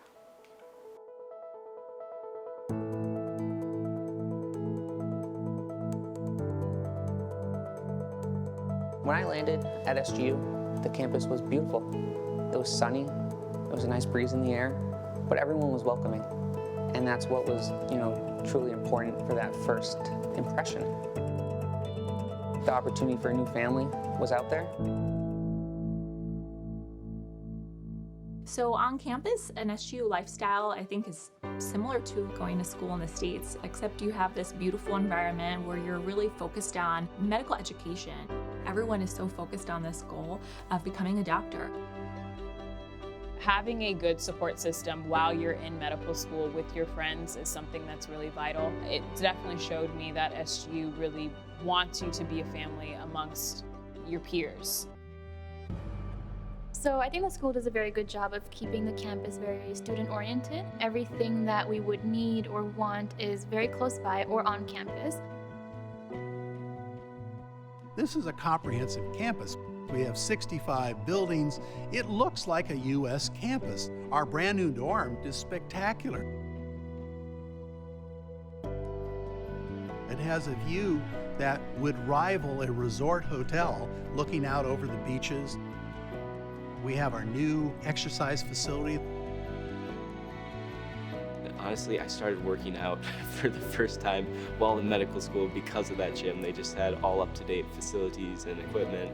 When I landed at SGU, the campus was beautiful. It was sunny, there was a nice breeze in the air, but everyone was welcoming. And that's what was, truly important for that first impression. The opportunity for a new family was out there. So on campus, an SGU lifestyle, I think, is similar to going to school in the States, except you have this beautiful environment where you're really focused on medical education. Everyone is so focused on this goal of becoming a doctor. Having a good support system while you're in medical school with your friends is something that's really vital. It definitely showed me that SGU really wants you to be a family amongst your peers. So I think the school does a very good job of keeping the campus very student-oriented. Everything that we would need or want is very close by or on campus. This is a comprehensive campus. We have 65 buildings. It looks like a U.S. campus. Our brand new dorm is spectacular. It has a view that would rival a resort hotel looking out over the beaches. We have our new exercise facility. Honestly, I started working out for the first time while in medical school because of that gym. They just had all up-to-date facilities and equipment.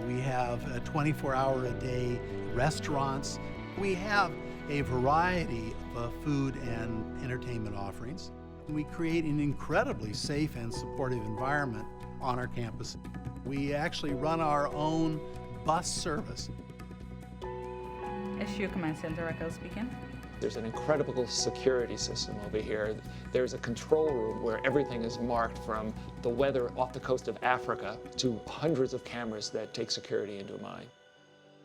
We have 24-hour-a-day restaurants. We have a variety of food and entertainment offerings. We create an incredibly safe and supportive environment on our campus. We actually run our own bus service. SU Command Center, Raquel speaking. There's an incredible security system over here. There's a control room where everything is marked, from the weather off the coast of Africa to hundreds of cameras that take security into mind.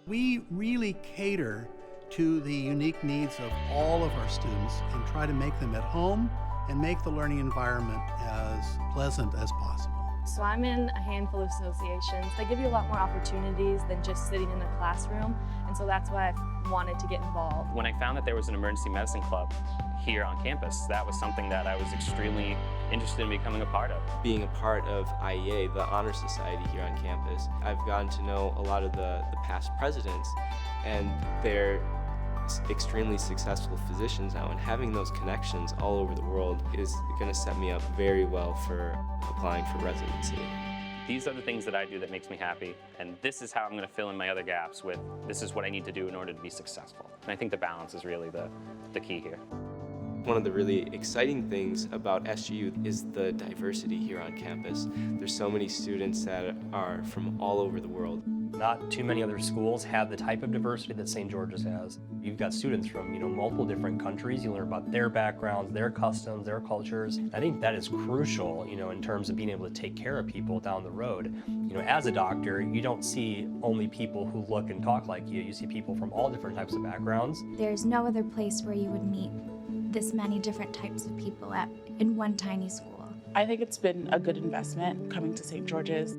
We really cater to the unique needs of all of our students and try to make them at home and make the learning environment as pleasant as possible. So I'm in a handful of associations. They give you a lot more opportunities than just sitting in a classroom, and so that's why I wanted to get involved. When I found that there was an emergency medicine club here on campus, that was something that I was extremely interested in becoming a part of. Being a part of IEA, the Honor Society here on campus, I've gotten to know a lot of the past presidents, and they're extremely successful physicians now, and having those connections all over the world is going to set me up very well for applying for residency. These are the things that I do that makes me happy, and this is how I'm going to fill in my other gaps with this is what I need to do in order to be successful. And I think the balance is really the key here. One of the really exciting things about SGU is the diversity here on campus. There's so many students that are from all over the world. Not too many other schools have the type of diversity that St. George's has. You've got students from, multiple different countries. You learn about their backgrounds, their customs, their cultures. I think that is crucial, in terms of being able to take care of people down the road. As a doctor, you don't see only people who look and talk like you. You see people from all different types of backgrounds. There's no other place where you would meet this many different types of people in one tiny school. I think it's been a good investment coming to St. George's.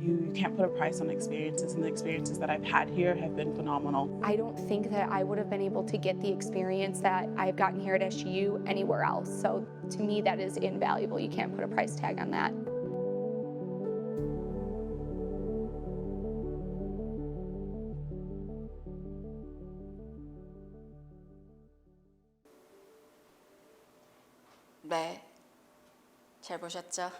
You can't put a price on experiences, and the experiences that I've had here have been phenomenal. I don't think that I would have been able to get the experience that I've gotten here at SGU anywhere else. So to me, that is invaluable. You can't put a price tag on that. 네, 잘 보셨죠?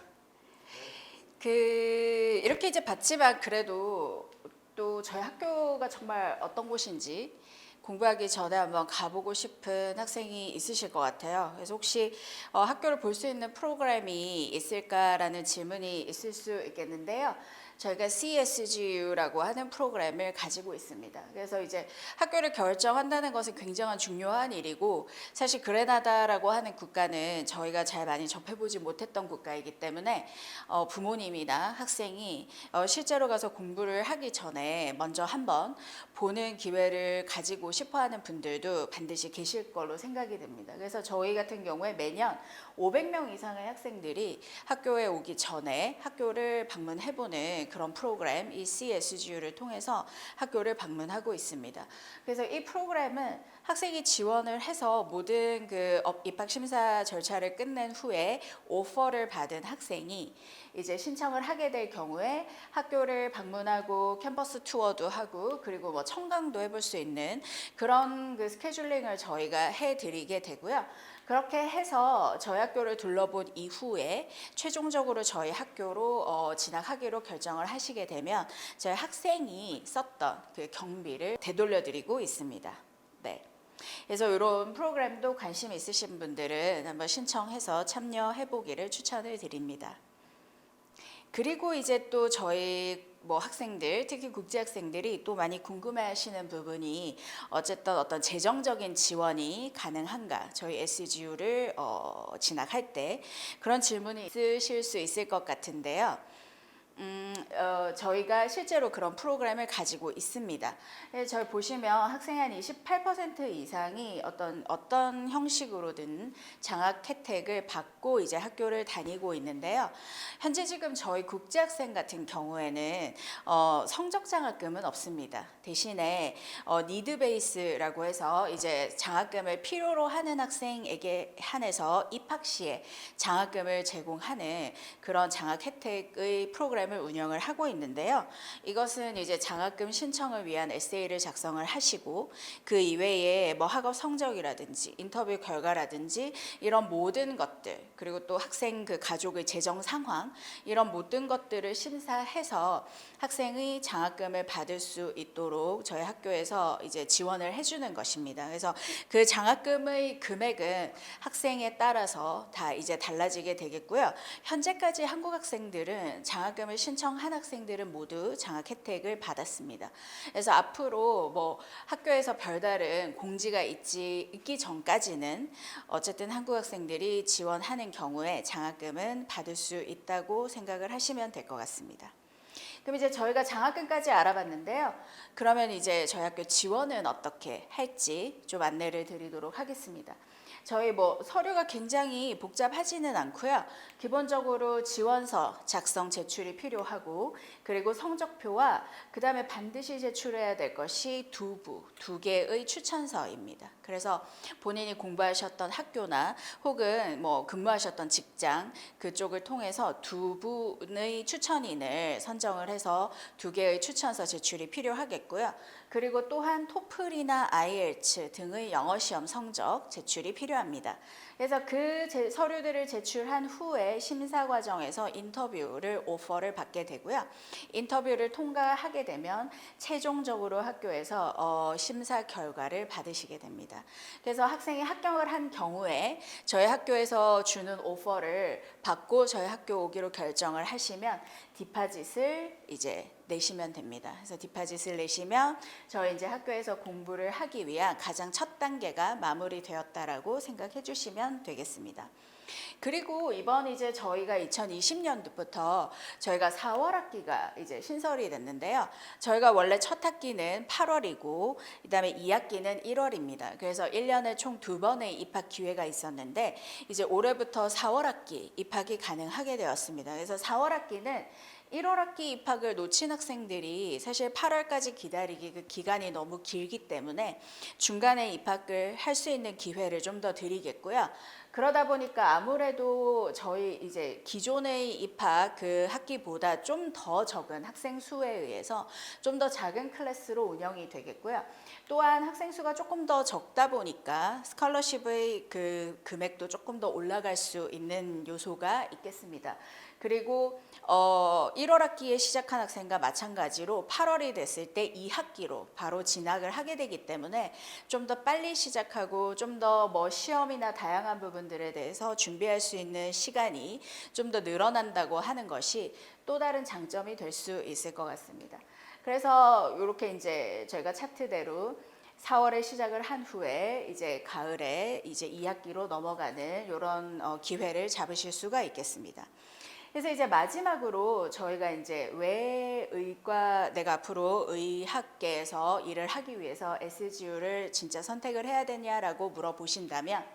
이렇게 이제 봤지만 그래도 또 저희 학교가 정말 어떤 곳인지 공부하기 전에 한번 가보고 싶은 학생이 있으실 것 같아요. 그래서 혹시 학교를 볼 수 있는 프로그램이 있을까라는 질문이 있을 수 있겠는데요. 저희가 CSGU라고 하는 프로그램을 가지고 있습니다. 그래서 이제 학교를 결정한다는 것은 굉장히 중요한 일이고, 사실 그레나다라고 하는 국가는 저희가 잘 많이 접해보지 못했던 국가이기 때문에 부모님이나 학생이 실제로 가서 공부를 하기 전에 먼저 한번 보는 기회를 가지고 싶어하는 분들도 반드시 계실 걸로 생각이 됩니다. 그래서 저희 같은 경우에 매년 500명 이상의 학생들이 학교에 오기 전에 학교를 방문해보는 그런 프로그램, 이 CSGU를 통해서 학교를 방문하고 있습니다. 그래서 이 프로그램은 학생이 지원을 해서 모든 입학 심사 절차를 끝낸 후에 오퍼를 받은 학생이 이제 신청을 하게 될 경우에 학교를 방문하고 캠퍼스 투어도 하고, 그리고 뭐 청강도 해볼 수 있는 그런 스케줄링을 저희가 해드리게 되고요. 그렇게 해서 저희 학교를 둘러본 이후에 최종적으로 저희 학교로 진학하기로 결정을 하시게 되면 저희 학생이 썼던 그 경비를 되돌려드리고 있습니다. 네. 그래서 이런 프로그램도 관심 있으신 분들은 한번 신청해서 참여해 보기를 추천을 드립니다. 그리고 이제 또 저희 학생들, 특히 국제 학생들이 또 많이 궁금해하시는 부분이 어쨌든 어떤 재정적인 지원이 가능한가, 저희 SGU를 진학할 때 그런 질문이 있으실 수 있을 것 같은데요. 저희가 실제로 그런 프로그램을 가지고 있습니다. 저희 보시면 학생의 한 28% 이상이 어떤 형식으로든 장학 혜택을 받고 이제 학교를 다니고 있는데요. 현재 지금 저희 국제학생 같은 경우에는 성적 장학금은 없습니다. 대신에 니드 베이스라고 해서 이제 장학금을 필요로 하는 학생에게 한해서 입학 시에 장학금을 제공하는 그런 장학 혜택의 프로그램을 운영을 하고 있는데요. 이것은 이제 장학금 신청을 위한 에세이를 작성을 하시고 그 이외에 뭐 학업 성적이라든지 인터뷰 결과라든지 이런 모든 것들, 그리고 또 학생 그 가족의 재정 상황, 이런 모든 것들을 심사해서 학생의 장학금을 받을 수 있도록 저희 학교에서 이제 지원을 해주는 것입니다. 그래서 그 장학금의 금액은 학생에 따라서 다 이제 달라지게 되겠고요. 현재까지 한국 학생들은 장학금을 신청한 학생들은 모두 장학 혜택을 받았습니다. 그래서 앞으로 뭐 학교에서 별다른 공지가 있기 전까지는 어쨌든 한국 학생들이 지원하는 경우에 장학금은 받을 수 있다고 생각을 하시면 될 것 같습니다. 그럼 이제 저희가 장학금까지 알아봤는데요. 그러면 이제 저희 학교 지원은 어떻게 할지 좀 안내를 드리도록 하겠습니다. 저희 뭐 서류가 굉장히 복잡하지는 않고요. 기본적으로 지원서 작성 제출이 필요하고, 그리고 성적표와 그 다음에 반드시 제출해야 될 것이 두 개의 추천서입니다. 그래서 본인이 공부하셨던 학교나 혹은 뭐 근무하셨던 직장 그쪽을 통해서 두 분의 추천인을 선정을 해서 2개의 추천서 제출이 필요하겠고요. 그리고 또한 토플이나 IELTS 등의 영어 시험 성적 제출이 필요합니다. 그래서 그 서류들을 제출한 후에 심사 과정에서 인터뷰를 오퍼를 받게 되고요. 인터뷰를 통과하게 되면 최종적으로 학교에서 심사 결과를 받으시게 됩니다. 그래서 학생이 합격을 한 경우에 저희 학교에서 주는 오퍼를 받고 저희 학교 오기로 결정을 하시면 디파짓을 이제 내시면 됩니다. 그래서 디파짓을 내시면 저희 이제 학교에서 공부를 하기 위한 가장 첫 단계가 마무리되었다라고 생각해 주시면 되겠습니다. 그리고 이번 이제 저희가 2020년도부터 저희가 4월 학기가 이제 신설이 됐는데요. 저희가 원래 첫 학기는 8월이고 그다음에 2학기는 1월입니다. 그래서 1년에 총 2번의 입학 기회가 있었는데 이제 올해부터 4월 학기 입학이 가능하게 되었습니다. 그래서 4월 학기는 1월 학기 입학을 놓친 학생들이 사실 8월까지 기다리기 그 기간이 너무 길기 때문에 중간에 입학을 할 수 있는 기회를 좀 더 드리겠고요. 그러다 보니까 아무래도 저희 이제 기존의 입학 그 학기보다 좀 더 적은 학생 수에 의해서 좀 더 작은 클래스로 운영이 되겠고요. 또한 학생 수가 조금 더 적다 보니까 스칼러십의 그 금액도 조금 더 올라갈 수 있는 요소가 있겠습니다. 그리고 1월 학기에 시작한 학생과 마찬가지로 8월이 됐을 때 2학기로 바로 진학을 하게 되기 때문에 좀 더 빨리 시작하고 좀 더 뭐 시험이나 다양한 부분들에 대해서 준비할 수 있는 시간이 좀 더 늘어난다고 하는 것이 또 다른 장점이 될 수 있을 것 같습니다. 그래서 이렇게 이제 저희가 차트대로 4월에 시작을 한 후에 이제 가을에 이제 2학기로 넘어가는 이런 기회를 잡으실 수가 있겠습니다. 그래서 이제 마지막으로 저희가 이제 왜 내가 앞으로 의학계에서 일을 하기 위해서 SGU를 진짜 선택을 해야 되냐라고 물어보신다면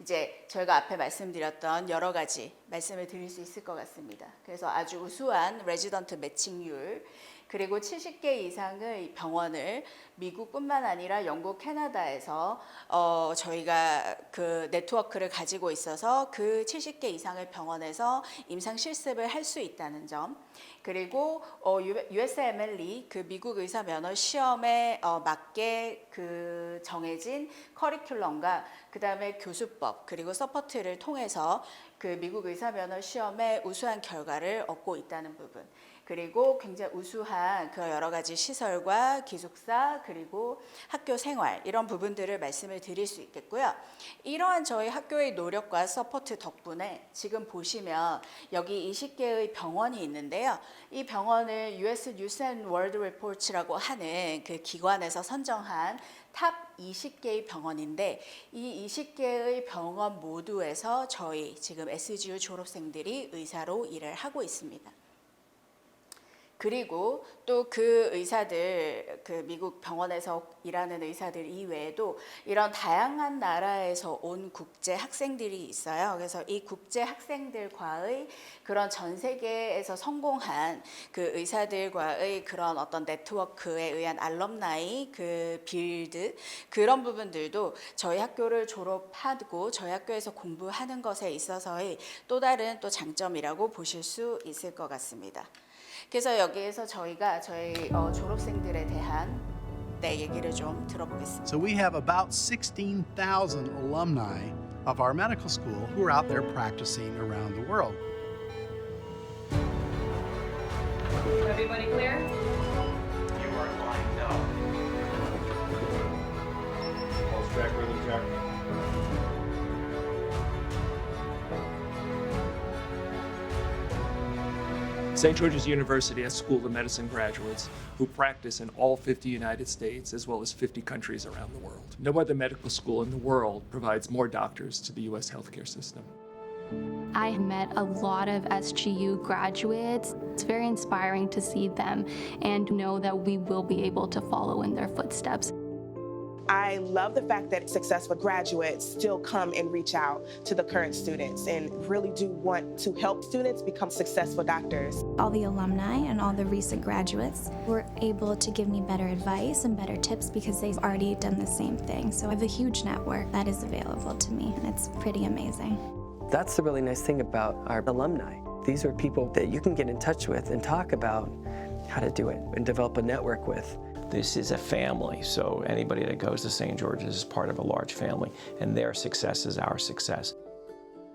이제 저희가 앞에 말씀드렸던 여러 가지 말씀을 드릴 수 있을 것 같습니다. 그래서 아주 우수한 레지던트 매칭률, 그리고 70개 이상의 병원을 미국뿐만 아니라 영국, 캐나다에서 저희가 그 네트워크를 가지고 있어서 그 70개 이상의 병원에서 임상 실습을 할 수 있다는 점, 그리고 USMLE 그 미국 의사 면허 시험에 맞게 그 정해진 커리큘럼과 그 다음에 교수법 그리고 서포트를 통해서 그 미국 의사 면허 시험에 우수한 결과를 얻고 있다는 부분, 그리고 굉장히 우수한 그 여러 가지 시설과 기숙사 그리고 학교 생활 이런 부분들을 말씀을 드릴 수 있겠고요. 이러한 저희 학교의 노력과 서포트 덕분에 지금 보시면 여기 20개의 병원이 있는데요. 이 병원을 US News and World Reports라고 하는 그 기관에서 선정한 탑 20개의 병원인데 이 20개의 병원 모두에서 저희 지금 SGU 졸업생들이 의사로 일을 하고 있습니다. 그리고 또 그 의사들, 그 미국 병원에서 일하는 의사들 이외에도 이런 다양한 나라에서 온 국제 학생들이 있어요. 그래서 이 국제 학생들과의 그런 전 세계에서 성공한 그 의사들과의 그런 어떤 네트워크에 의한 알럼나이 그 빌드 그런 부분들도 저희 학교를 졸업하고 저희 학교에서 공부하는 것에 있어서의 또 다른 또 장점이라고 보실 수 있을 것 같습니다. 그래서 여기에서 저희가 저희 졸업생들에 대한 얘기를 좀 들어보겠습니다. So we have about 16,000 alumni of our medical school who are out there practicing around the world. Everybody clear? You are lined up. Pulse check, rhythm check. St. George's University has School of Medicine graduates who practice in all 50 United States as well as 50 countries around the world. No other medical school in the world provides more doctors to the U.S. healthcare system. I have met a lot of SGU graduates. It's very inspiring to see them and know that we will be able to follow in their footsteps. I love the fact that successful graduates still come and reach out to the current students and really do want to help students become successful doctors. All the alumni and all the recent graduates were able to give me better advice and better tips because they've already done the same thing. So I have a huge network that is available to me, and it's pretty amazing. That's the really nice thing about our alumni. These are people that you can get in touch with and talk about how to do it and develop a network with. This is a family, so anybody that goes to St. George's is part of a large family, and their success is our success.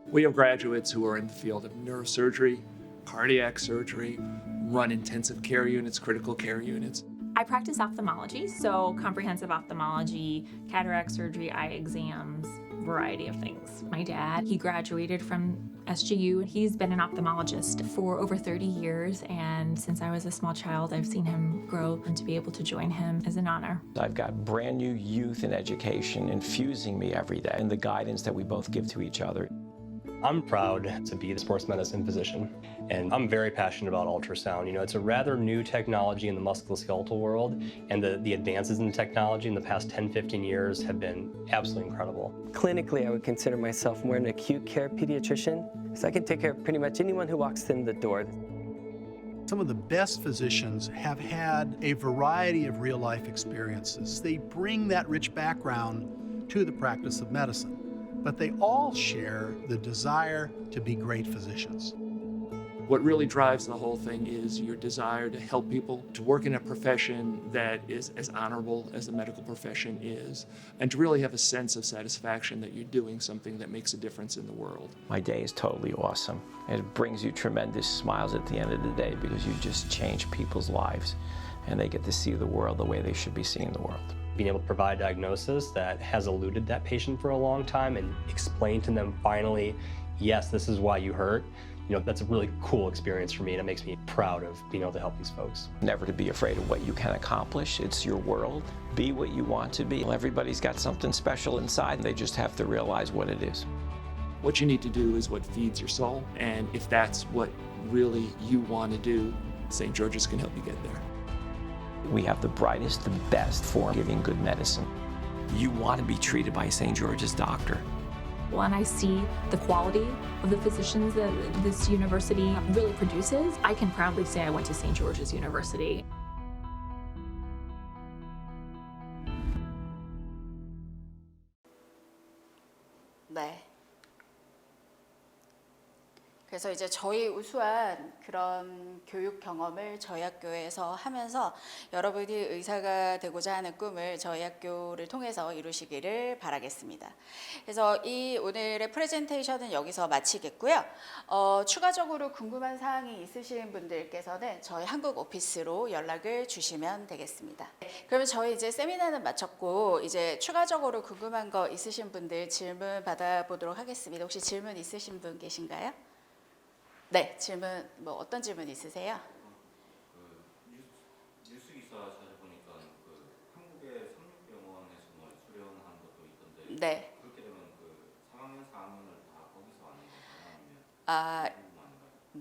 We have graduates who are in the field of neurosurgery, cardiac surgery, run intensive care units, critical care units. I practice ophthalmology, so comprehensive ophthalmology, cataract surgery, eye exams, variety of things. My dad, he graduated from SGU. He's been an ophthalmologist for over 30 years, and since I was a small child, I've seen him grow, and to be able to join him is an honor. I've got brand new youth in education infusing me every day, and the guidance that we both give to each other. I'm proud to be the sports medicine physician, and I'm very passionate about ultrasound. You know, it's a rather new technology in the musculoskeletal world, and the advances in the technology in the past 10, 15 years have been absolutely incredible. Clinically, I would consider myself more an acute care pediatrician, so I can take care of pretty much anyone who walks in the door. Some of the best physicians have had a variety of real-life experiences. They bring that rich background to the practice of medicine, but they all share the desire to be great physicians. What really drives the whole thing is your desire to help people, to work in a profession that is as honorable as the medical profession is, and to really have a sense of satisfaction that you're doing something that makes a difference in the world. My day is totally awesome. It brings you tremendous smiles at the end of the day because you just change people's lives, and they get to see the world the way they should be seeing the world. Being able to provide a diagnosis that has eluded that patient for a long time and explain to them finally, yes, this is why you hurt. You know, that's a really cool experience for me, and it makes me proud of being able to help these folks. Never to be afraid of what you can accomplish. It's your world. Be what you want to be. Everybody's got something special inside, and they just have to realize what it is. What you need to do is what feeds your soul, and if that's what really you want to do, St. George's can help you get there. We have the brightest, the best for giving good medicine. You want to be treated by a St. George's doctor. When I see the quality of the physicians that this university really produces, I can proudly say I went to St. George's University. 네. 그래서 이제 저희 우수한 그런 교육 경험을 저희 학교에서 하면서 여러분이 의사가 되고자 하는 꿈을 저희 학교를 통해서 이루시기를 바라겠습니다. 그래서 이 오늘의 프레젠테이션은 여기서 마치겠고요. 추가적으로 궁금한 사항이 있으신 분들께서는 저희 한국 오피스로 연락을 주시면 되겠습니다. 그러면 저희 이제 세미나는 마쳤고 이제 추가적으로 궁금한 거 있으신 분들 질문 받아보도록 하겠습니다. 혹시 질문 있으신 분 계신가요? 네, 질문 뭐 어떤 질문 있으세요? 뉴스 기사 찾아보니까 한국의 삼육병원에서 수련한 것도 있던데 네. 그렇게 되면 3학년, 4학년을 다 거기서 하는 건가요? 아,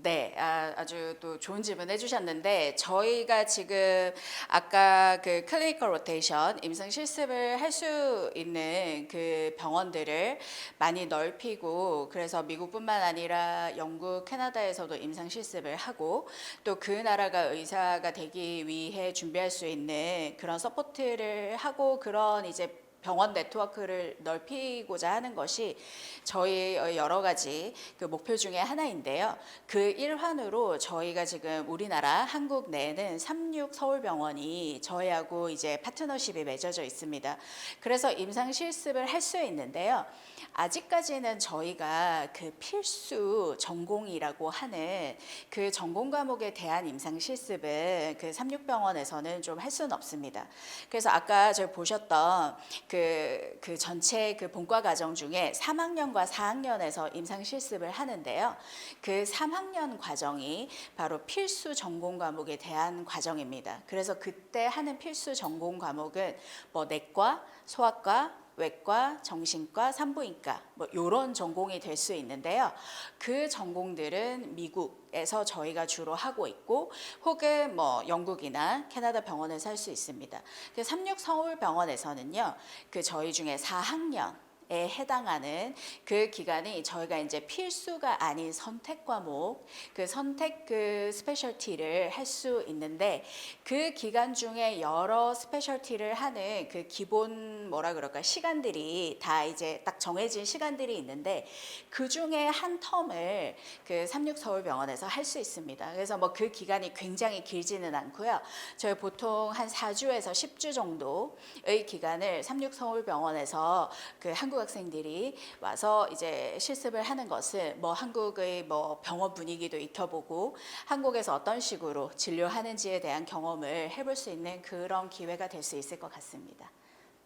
네, 아주 또 좋은 질문 해주셨는데 저희가 지금 아까 그 클리니컬 로테이션 임상 실습을 할 수 있는 그 병원들을 많이 넓히고 그래서 미국뿐만 아니라 영국, 캐나다에서도 임상 실습을 하고 또 그 나라가 의사가 되기 위해 준비할 수 있는 그런 서포트를 하고 그런 이제 병원 네트워크를 넓히고자 하는 것이 저희 여러 가지 그 목표 중에 하나인데요. 그 일환으로 저희가 지금 우리나라 한국 내에는 36 서울병원이 저희하고 이제 파트너십이 맺어져 있습니다. 그래서 임상 실습을 할 수 있는데요. 아직까지는 저희가 그 필수 전공이라고 하는 그 전공 과목에 대한 임상 실습은 그 36병원에서는 좀 할 수는 없습니다. 그래서 아까 저희 보셨던 그 전체 그 본과 과정 중에 3학년과 4학년에서 임상 실습을 하는데요. 그 3학년 과정이 바로 필수 전공 과목에 대한 과정입니다. 그래서 그때 하는 필수 전공 과목은 뭐 내과, 소아과, 외과, 정신과, 산부인과 뭐 이런 전공이 될 수 있는데요. 그 전공들은 미국에서 저희가 주로 하고 있고 혹은 뭐 영국이나 캐나다 병원에서 할 수 있습니다. 36 서울병원에서는요. 그 저희 중에 4학년 에 해당하는 그 기간이 저희가 이제 필수가 아닌 선택 과목, 그 선택 그 스페셜티를 할 수 있는데 그 기간 중에 여러 스페셜티를 하는 그 기본 뭐라 그럴까 시간들이 다 이제 딱 정해진 시간들이 있는데 그 중에 한 텀을 그 36 서울병원에서 할 수 있습니다. 그래서 뭐 그 기간이 굉장히 길지는 않고요. 저희 보통 한 4주에서 10주 정도의 기간을 36 서울병원에서 그 한국 학생들이 와서 이제 실습을 하는 것은 뭐 한국의 뭐 병원 분위기도 익혀보고 한국에서 어떤 식으로 진료하는지에 대한 경험을 해볼 수 있는 그런 기회가 될 수 있을 것 같습니다.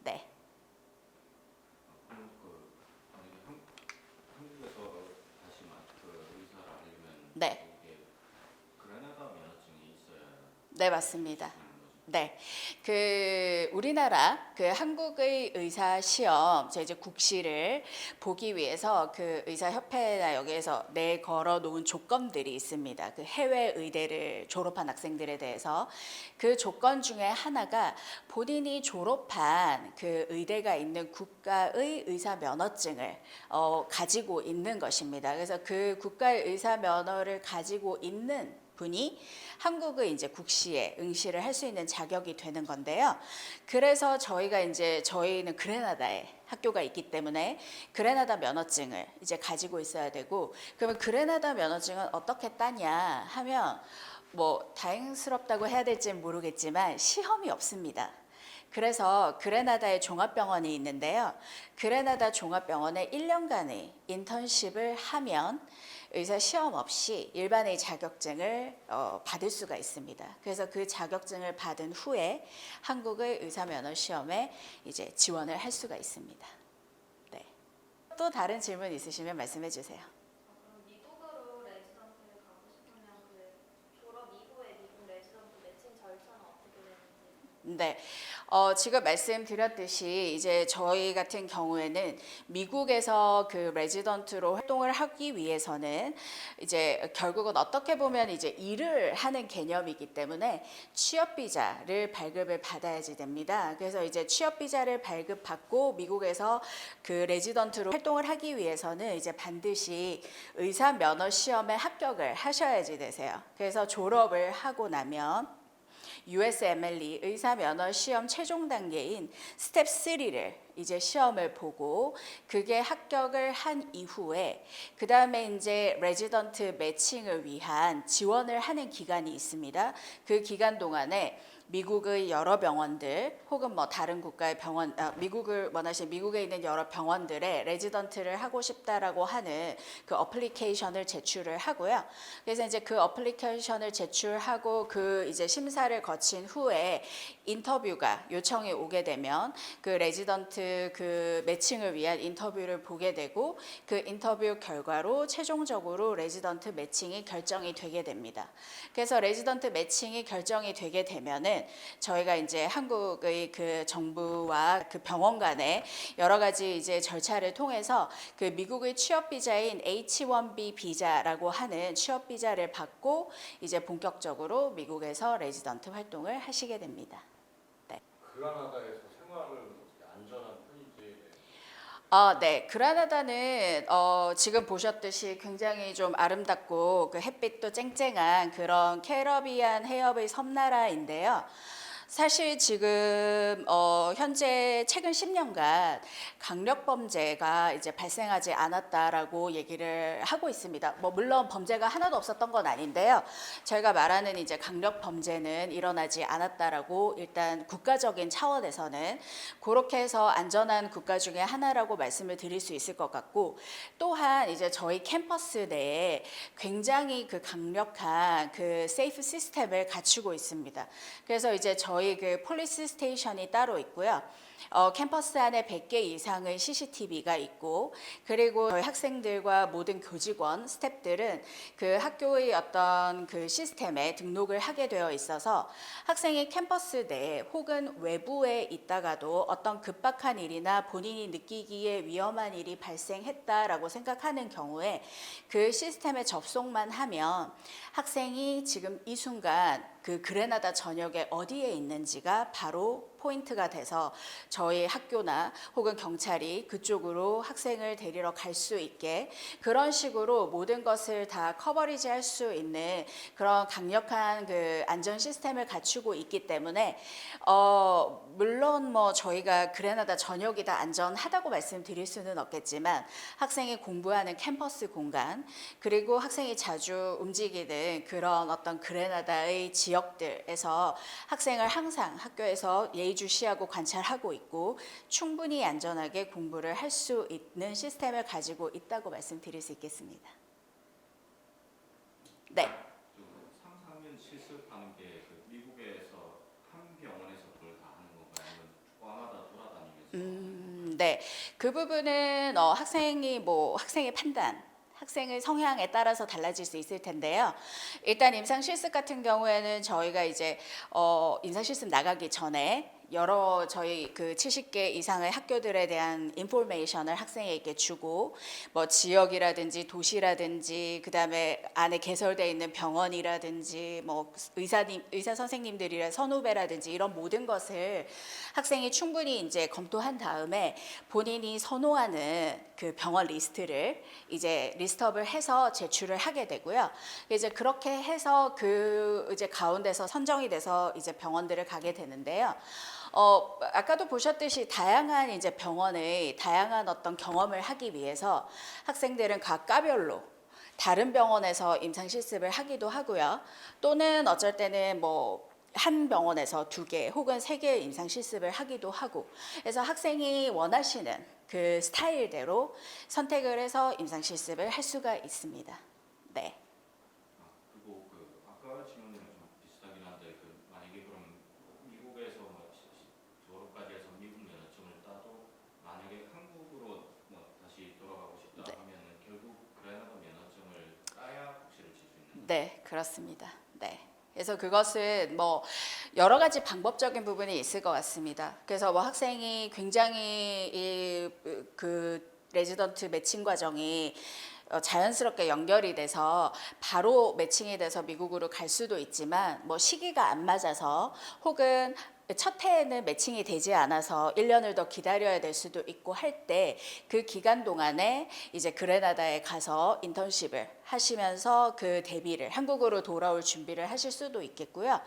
네. 한국에서 다시 그 의사를 하려면 네. 그라나다 면허증이 있어야. 네, 맞습니다. 네, 그 우리나라 그 한국의 의사 시험 이제 국시를 보기 위해서 그 의사협회나 여기에서 내걸어 놓은 조건들이 있습니다. 그 해외 의대를 졸업한 학생들에 대해서 그 조건 중에 하나가 본인이 졸업한 그 의대가 있는 국가의 의사 면허증을 가지고 있는 것입니다. 그래서 그 국가의 의사 면허를 가지고 있는 분이 한국의 이제 국시에 응시를 할 수 있는 자격이 되는 건데요. 그래서 저희는 그레나다에 학교가 있기 때문에 그레나다 면허증을 이제 가지고 있어야 되고 그러면 그레나다 면허증은 어떻게 따냐 하면 뭐 다행스럽다고 해야 될지는 모르겠지만 시험이 없습니다. 그래서 그레나다에 종합병원이 있는데요. 그레나다 종합병원에 1년간의 인턴십을 하면 의사 시험 없이 일반의 자격증을 받을 수가 있습니다. 그래서 그 자격증을 받은 후에 한국의 의사 면허 시험에 이제 지원을 할 수가 있습니다. 네. 또 다른 질문 있으시면 말씀해 주세요. 미국으로 레지던트를 가고 싶으면 그 졸업 이후에 미국 레지던트 매칭 절차는 어떻게 되는지? 네. 지금 말씀드렸듯이 이제 저희 같은 경우에는 미국에서 그 레지던트로 활동을 하기 위해서는 이제 결국은 어떻게 보면 이제 일을 하는 개념이기 때문에 취업 비자를 발급을 받아야지 됩니다. 그래서 이제 취업 비자를 발급받고 미국에서 그 레지던트로 활동을 하기 위해서는 이제 반드시 의사 면허 시험에 합격을 하셔야지 되세요. 그래서 졸업을 하고 나면 USMLE 의사 면허 시험 최종 단계인 스텝 3를 이제 시험을 보고 그게 합격을 한 이후에 그 다음에 이제 레지던트 매칭을 위한 지원을 하는 기간이 있습니다. 그 기간 동안에 미국의 여러 병원들 혹은 뭐 다른 국가의 병원, 미국을 원하시는 미국에 있는 여러 병원들의 레지던트를 하고 싶다라고 하는 그 어플리케이션을 제출을 하고요. 그래서 이제 그 어플리케이션을 제출하고 그 이제 심사를 거친 후에 인터뷰가 요청이 오게 되면 그 레지던트 레지던트 그 매칭을 위한 인터뷰를 보게 되고 그 인터뷰 결과로 최종적으로 레지던트 매칭이 결정이 되게 됩니다. 그래서 레지던트 매칭이 결정이 되게 되면은 저희가 이제 한국의 그 정부와 그 병원 간의 여러 가지 이제 절차를 통해서 그 미국의 취업 비자인 H-1B 비자라고 하는 취업 비자를 받고 이제 본격적으로 미국에서 레지던트 활동을 하시게 됩니다. 네. 그라나다에서 생활을 어떻게 안전한 편인지. 네. 그라나다는 지금 보셨듯이 굉장히 좀 아름답고 그 햇빛도 쨍쨍한 그런 캐러비안 해협의 섬나라인데요. 사실 지금 현재 최근 10년간 강력 범죄가 이제 발생하지 않았다라고 얘기를 하고 있습니다. 뭐 물론 범죄가 하나도 없었던 건 아닌데요. 저희가 말하는 이제 강력 범죄는 일어나지 않았다라고 일단 국가적인 차원에서는 그렇게 해서 안전한 국가 중에 하나라고 말씀을 드릴 수 있을 것 같고, 또한 이제 저희 캠퍼스 내에 굉장히 그 강력한 그 세이프 시스템을 갖추고 있습니다. 그래서 이제 저희 그 폴리스 스테이션이 따로 있고요. 캠퍼스 안에 100개 이상의 CCTV가 있고, 그리고 저희 학생들과 모든 교직원, 스태프들은 그 학교의 어떤 그 시스템에 등록을 하게 되어 있어서 학생이 캠퍼스 내에 혹은 외부에 있다가도 어떤 급박한 일이나 본인이 느끼기에 위험한 일이 발생했다라고 생각하는 경우에 그 시스템에 접속만 하면 학생이 지금 이 순간 그 그레나다 전역에 어디에 있는지가 바로 포인트가 돼서 저희 학교나 혹은 경찰이 그쪽으로 학생을 데리러 갈 수 있게 그런 식으로 모든 것을 다 커버리지 할 수 있는 그런 강력한 그 안전 시스템을 갖추고 있기 때문에 물론 뭐 저희가 그레나다 전역이 다 안전하다고 말씀드릴 수는 없겠지만 학생이 공부하는 캠퍼스 공간, 그리고 학생이 자주 움직이는 그런 어떤 그레나다의 지역들에서 학생을 항상 학교에서 예의주시하고 관찰하고 있고 충분히 안전하게 공부를 할 수 있는 시스템을 가지고 있다고 말씀드릴 수 있겠습니다. 네. 3, 4년 실습하는 게 그 미국에서 한 병원에서 그걸 다 하는 건가요? 아니면 과마다 돌아다니면서? 네. 그 부분은 학생의 판단, 학생의 성향에 따라서 달라질 수 있을 텐데요. 일단 임상 실습 같은 경우에는 저희가 이제 임상 실습 나가기 전에 여러 저희 그 70개 이상의 학교들에 대한 인포메이션을 학생에게 주고, 뭐 지역이라든지 도시라든지 그다음에 안에 개설되어 있는 병원이라든지 뭐 의사 선생님들이랑 선후배라든지 이런 모든 것을 학생이 충분히 이제 검토한 다음에 본인이 선호하는 그 병원 리스트를 이제 리스트업을 해서 제출을 하게 되고요. 이제 그렇게 해서 그 이제 가운데서 선정이 돼서 이제 병원들을 가게 되는데요. 아까도 보셨듯이 다양한 이제 병원의 다양한 어떤 경험을 하기 위해서 학생들은 각 과별로 다른 병원에서 임상 실습을 하기도 하고요. 또는 어쩔 때는 뭐 한 병원에서 2개 혹은 3개의 임상 실습을 하기도 하고, 그래서 학생이 원하시는 그 스타일대로 선택을 해서 임상 실습을 할 수가 있습니다. 네. 그리고 그 아까 질문이랑 좀 비슷하긴 한데 그 만약에 그럼 미국에서 뭐 졸업까지 해서 미국 면허증을 따도 만약에 한국으로 뭐 다시 돌아가고 싶다 하면은 결국 그라나다 면허증을 따야 복시를 칠 수 있는. 네, 그렇습니다. 네. 그래서 그것은 뭐 여러 가지 방법적인 부분이 있을 것 같습니다. 그래서 뭐 학생이 굉장히 그 레지던트 매칭 과정이 자연스럽게 연결이 돼서 바로 매칭이 돼서 미국으로 갈 수도 있지만, 뭐 시기가 안 맞아서 혹은 첫 해에는 매칭이 되지 않아서 1년을 더 기다려야 될 수도 있고 할 때 그 기간 동안에 이제 그레나다에 가서 인턴십을 하시면서 그 대비를 한국으로 돌아올 준비를 하실 수도 있겠고요.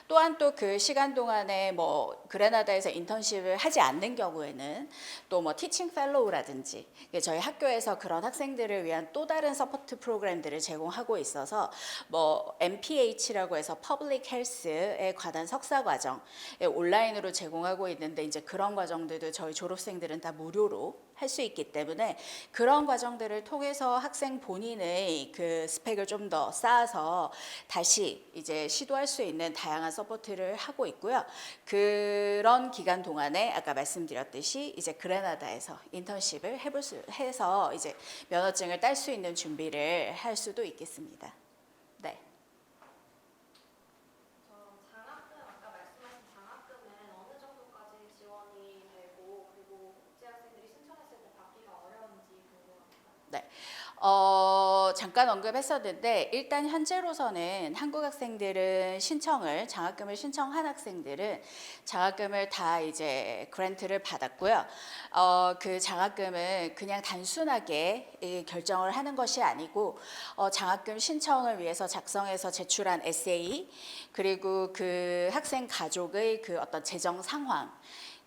또한 또 그 시간 동안에 뭐 그레나다에서 인턴십을 하지 않는 경우에는 또 뭐 티칭 펠로우라든지 저희 학교에서 그런 학생들을 위한 또 다른 서포트 프로그램들을 제공하고 있어서 뭐 MPH라고 해서 퍼블릭 헬스에 관한 석사 과정 온라인으로 제공하고 있는데, 이제 그런 과정들도 저희 졸업생들은 다 무료로 할 수 있기 때문에 그런 과정들을 통해서 학생 본인의 그 스펙을 좀 더 쌓아서 다시 이제 시도할 수 있는 다양한 서포트를 하고 있고요. 그런 기간 동안에 아까 말씀드렸듯이 이제 그레나다에서 인턴십을 해서 이제 면허증을 딸 수 있는 준비를 할 수도 있겠습니다. 네. 장학금 아까 말씀하신 장학금은 어느 정도까지 지원이 되고 그리고 국제 학생들이 신청했을 때 받기가 어려운지 궁금합니다. 네. 잠깐 언급했었는데 일단 현재로서는 한국 학생들은 장학금을 신청한 학생들은 장학금을 다 이제 그랜트를 받았고요. 그 장학금은 그냥 단순하게 결정을 하는 것이 아니고 장학금 신청을 위해서 작성해서 제출한 에세이 그리고 그 학생 가족의 그 어떤 재정 상황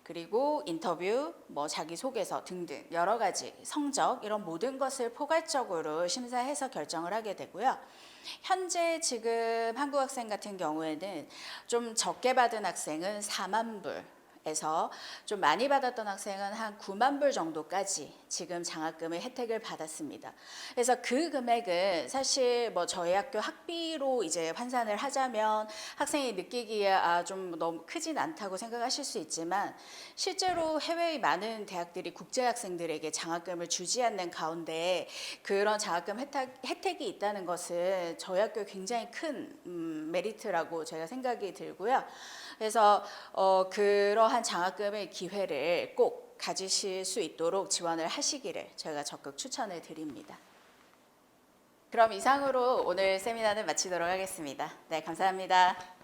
그리고 인터뷰, 뭐 자기소개서 등등 여러 가지 성적 이런 모든 것을 포괄적으로 심사해서 결정을 하게 되고요. 현재 지금 한국 학생 같은 경우에는 좀 적게 받은 학생은 4만 불에서 좀 많이 받았던 학생은 한 9만 불 정도까지 지금 장학금의 혜택을 받았습니다. 그래서 그 금액은 사실 뭐 저희 학교 학비로 이제 환산을 하자면 학생이 느끼기에 좀 너무 크진 않다고 생각하실 수 있지만 실제로 해외의 많은 대학들이 국제 학생들에게 장학금을 주지 않는 가운데 그런 장학금 혜택이 있다는 것은 저희 학교에 굉장히 큰 메리트라고 제가 생각이 들고요. 그래서 그러한 장학금의 기회를 꼭 가지실 수 있도록 지원을 하시기를 저희가 적극 추천을 드립니다. 그럼 이상으로 오늘 세미나는 마치도록 하겠습니다. 네, 감사합니다.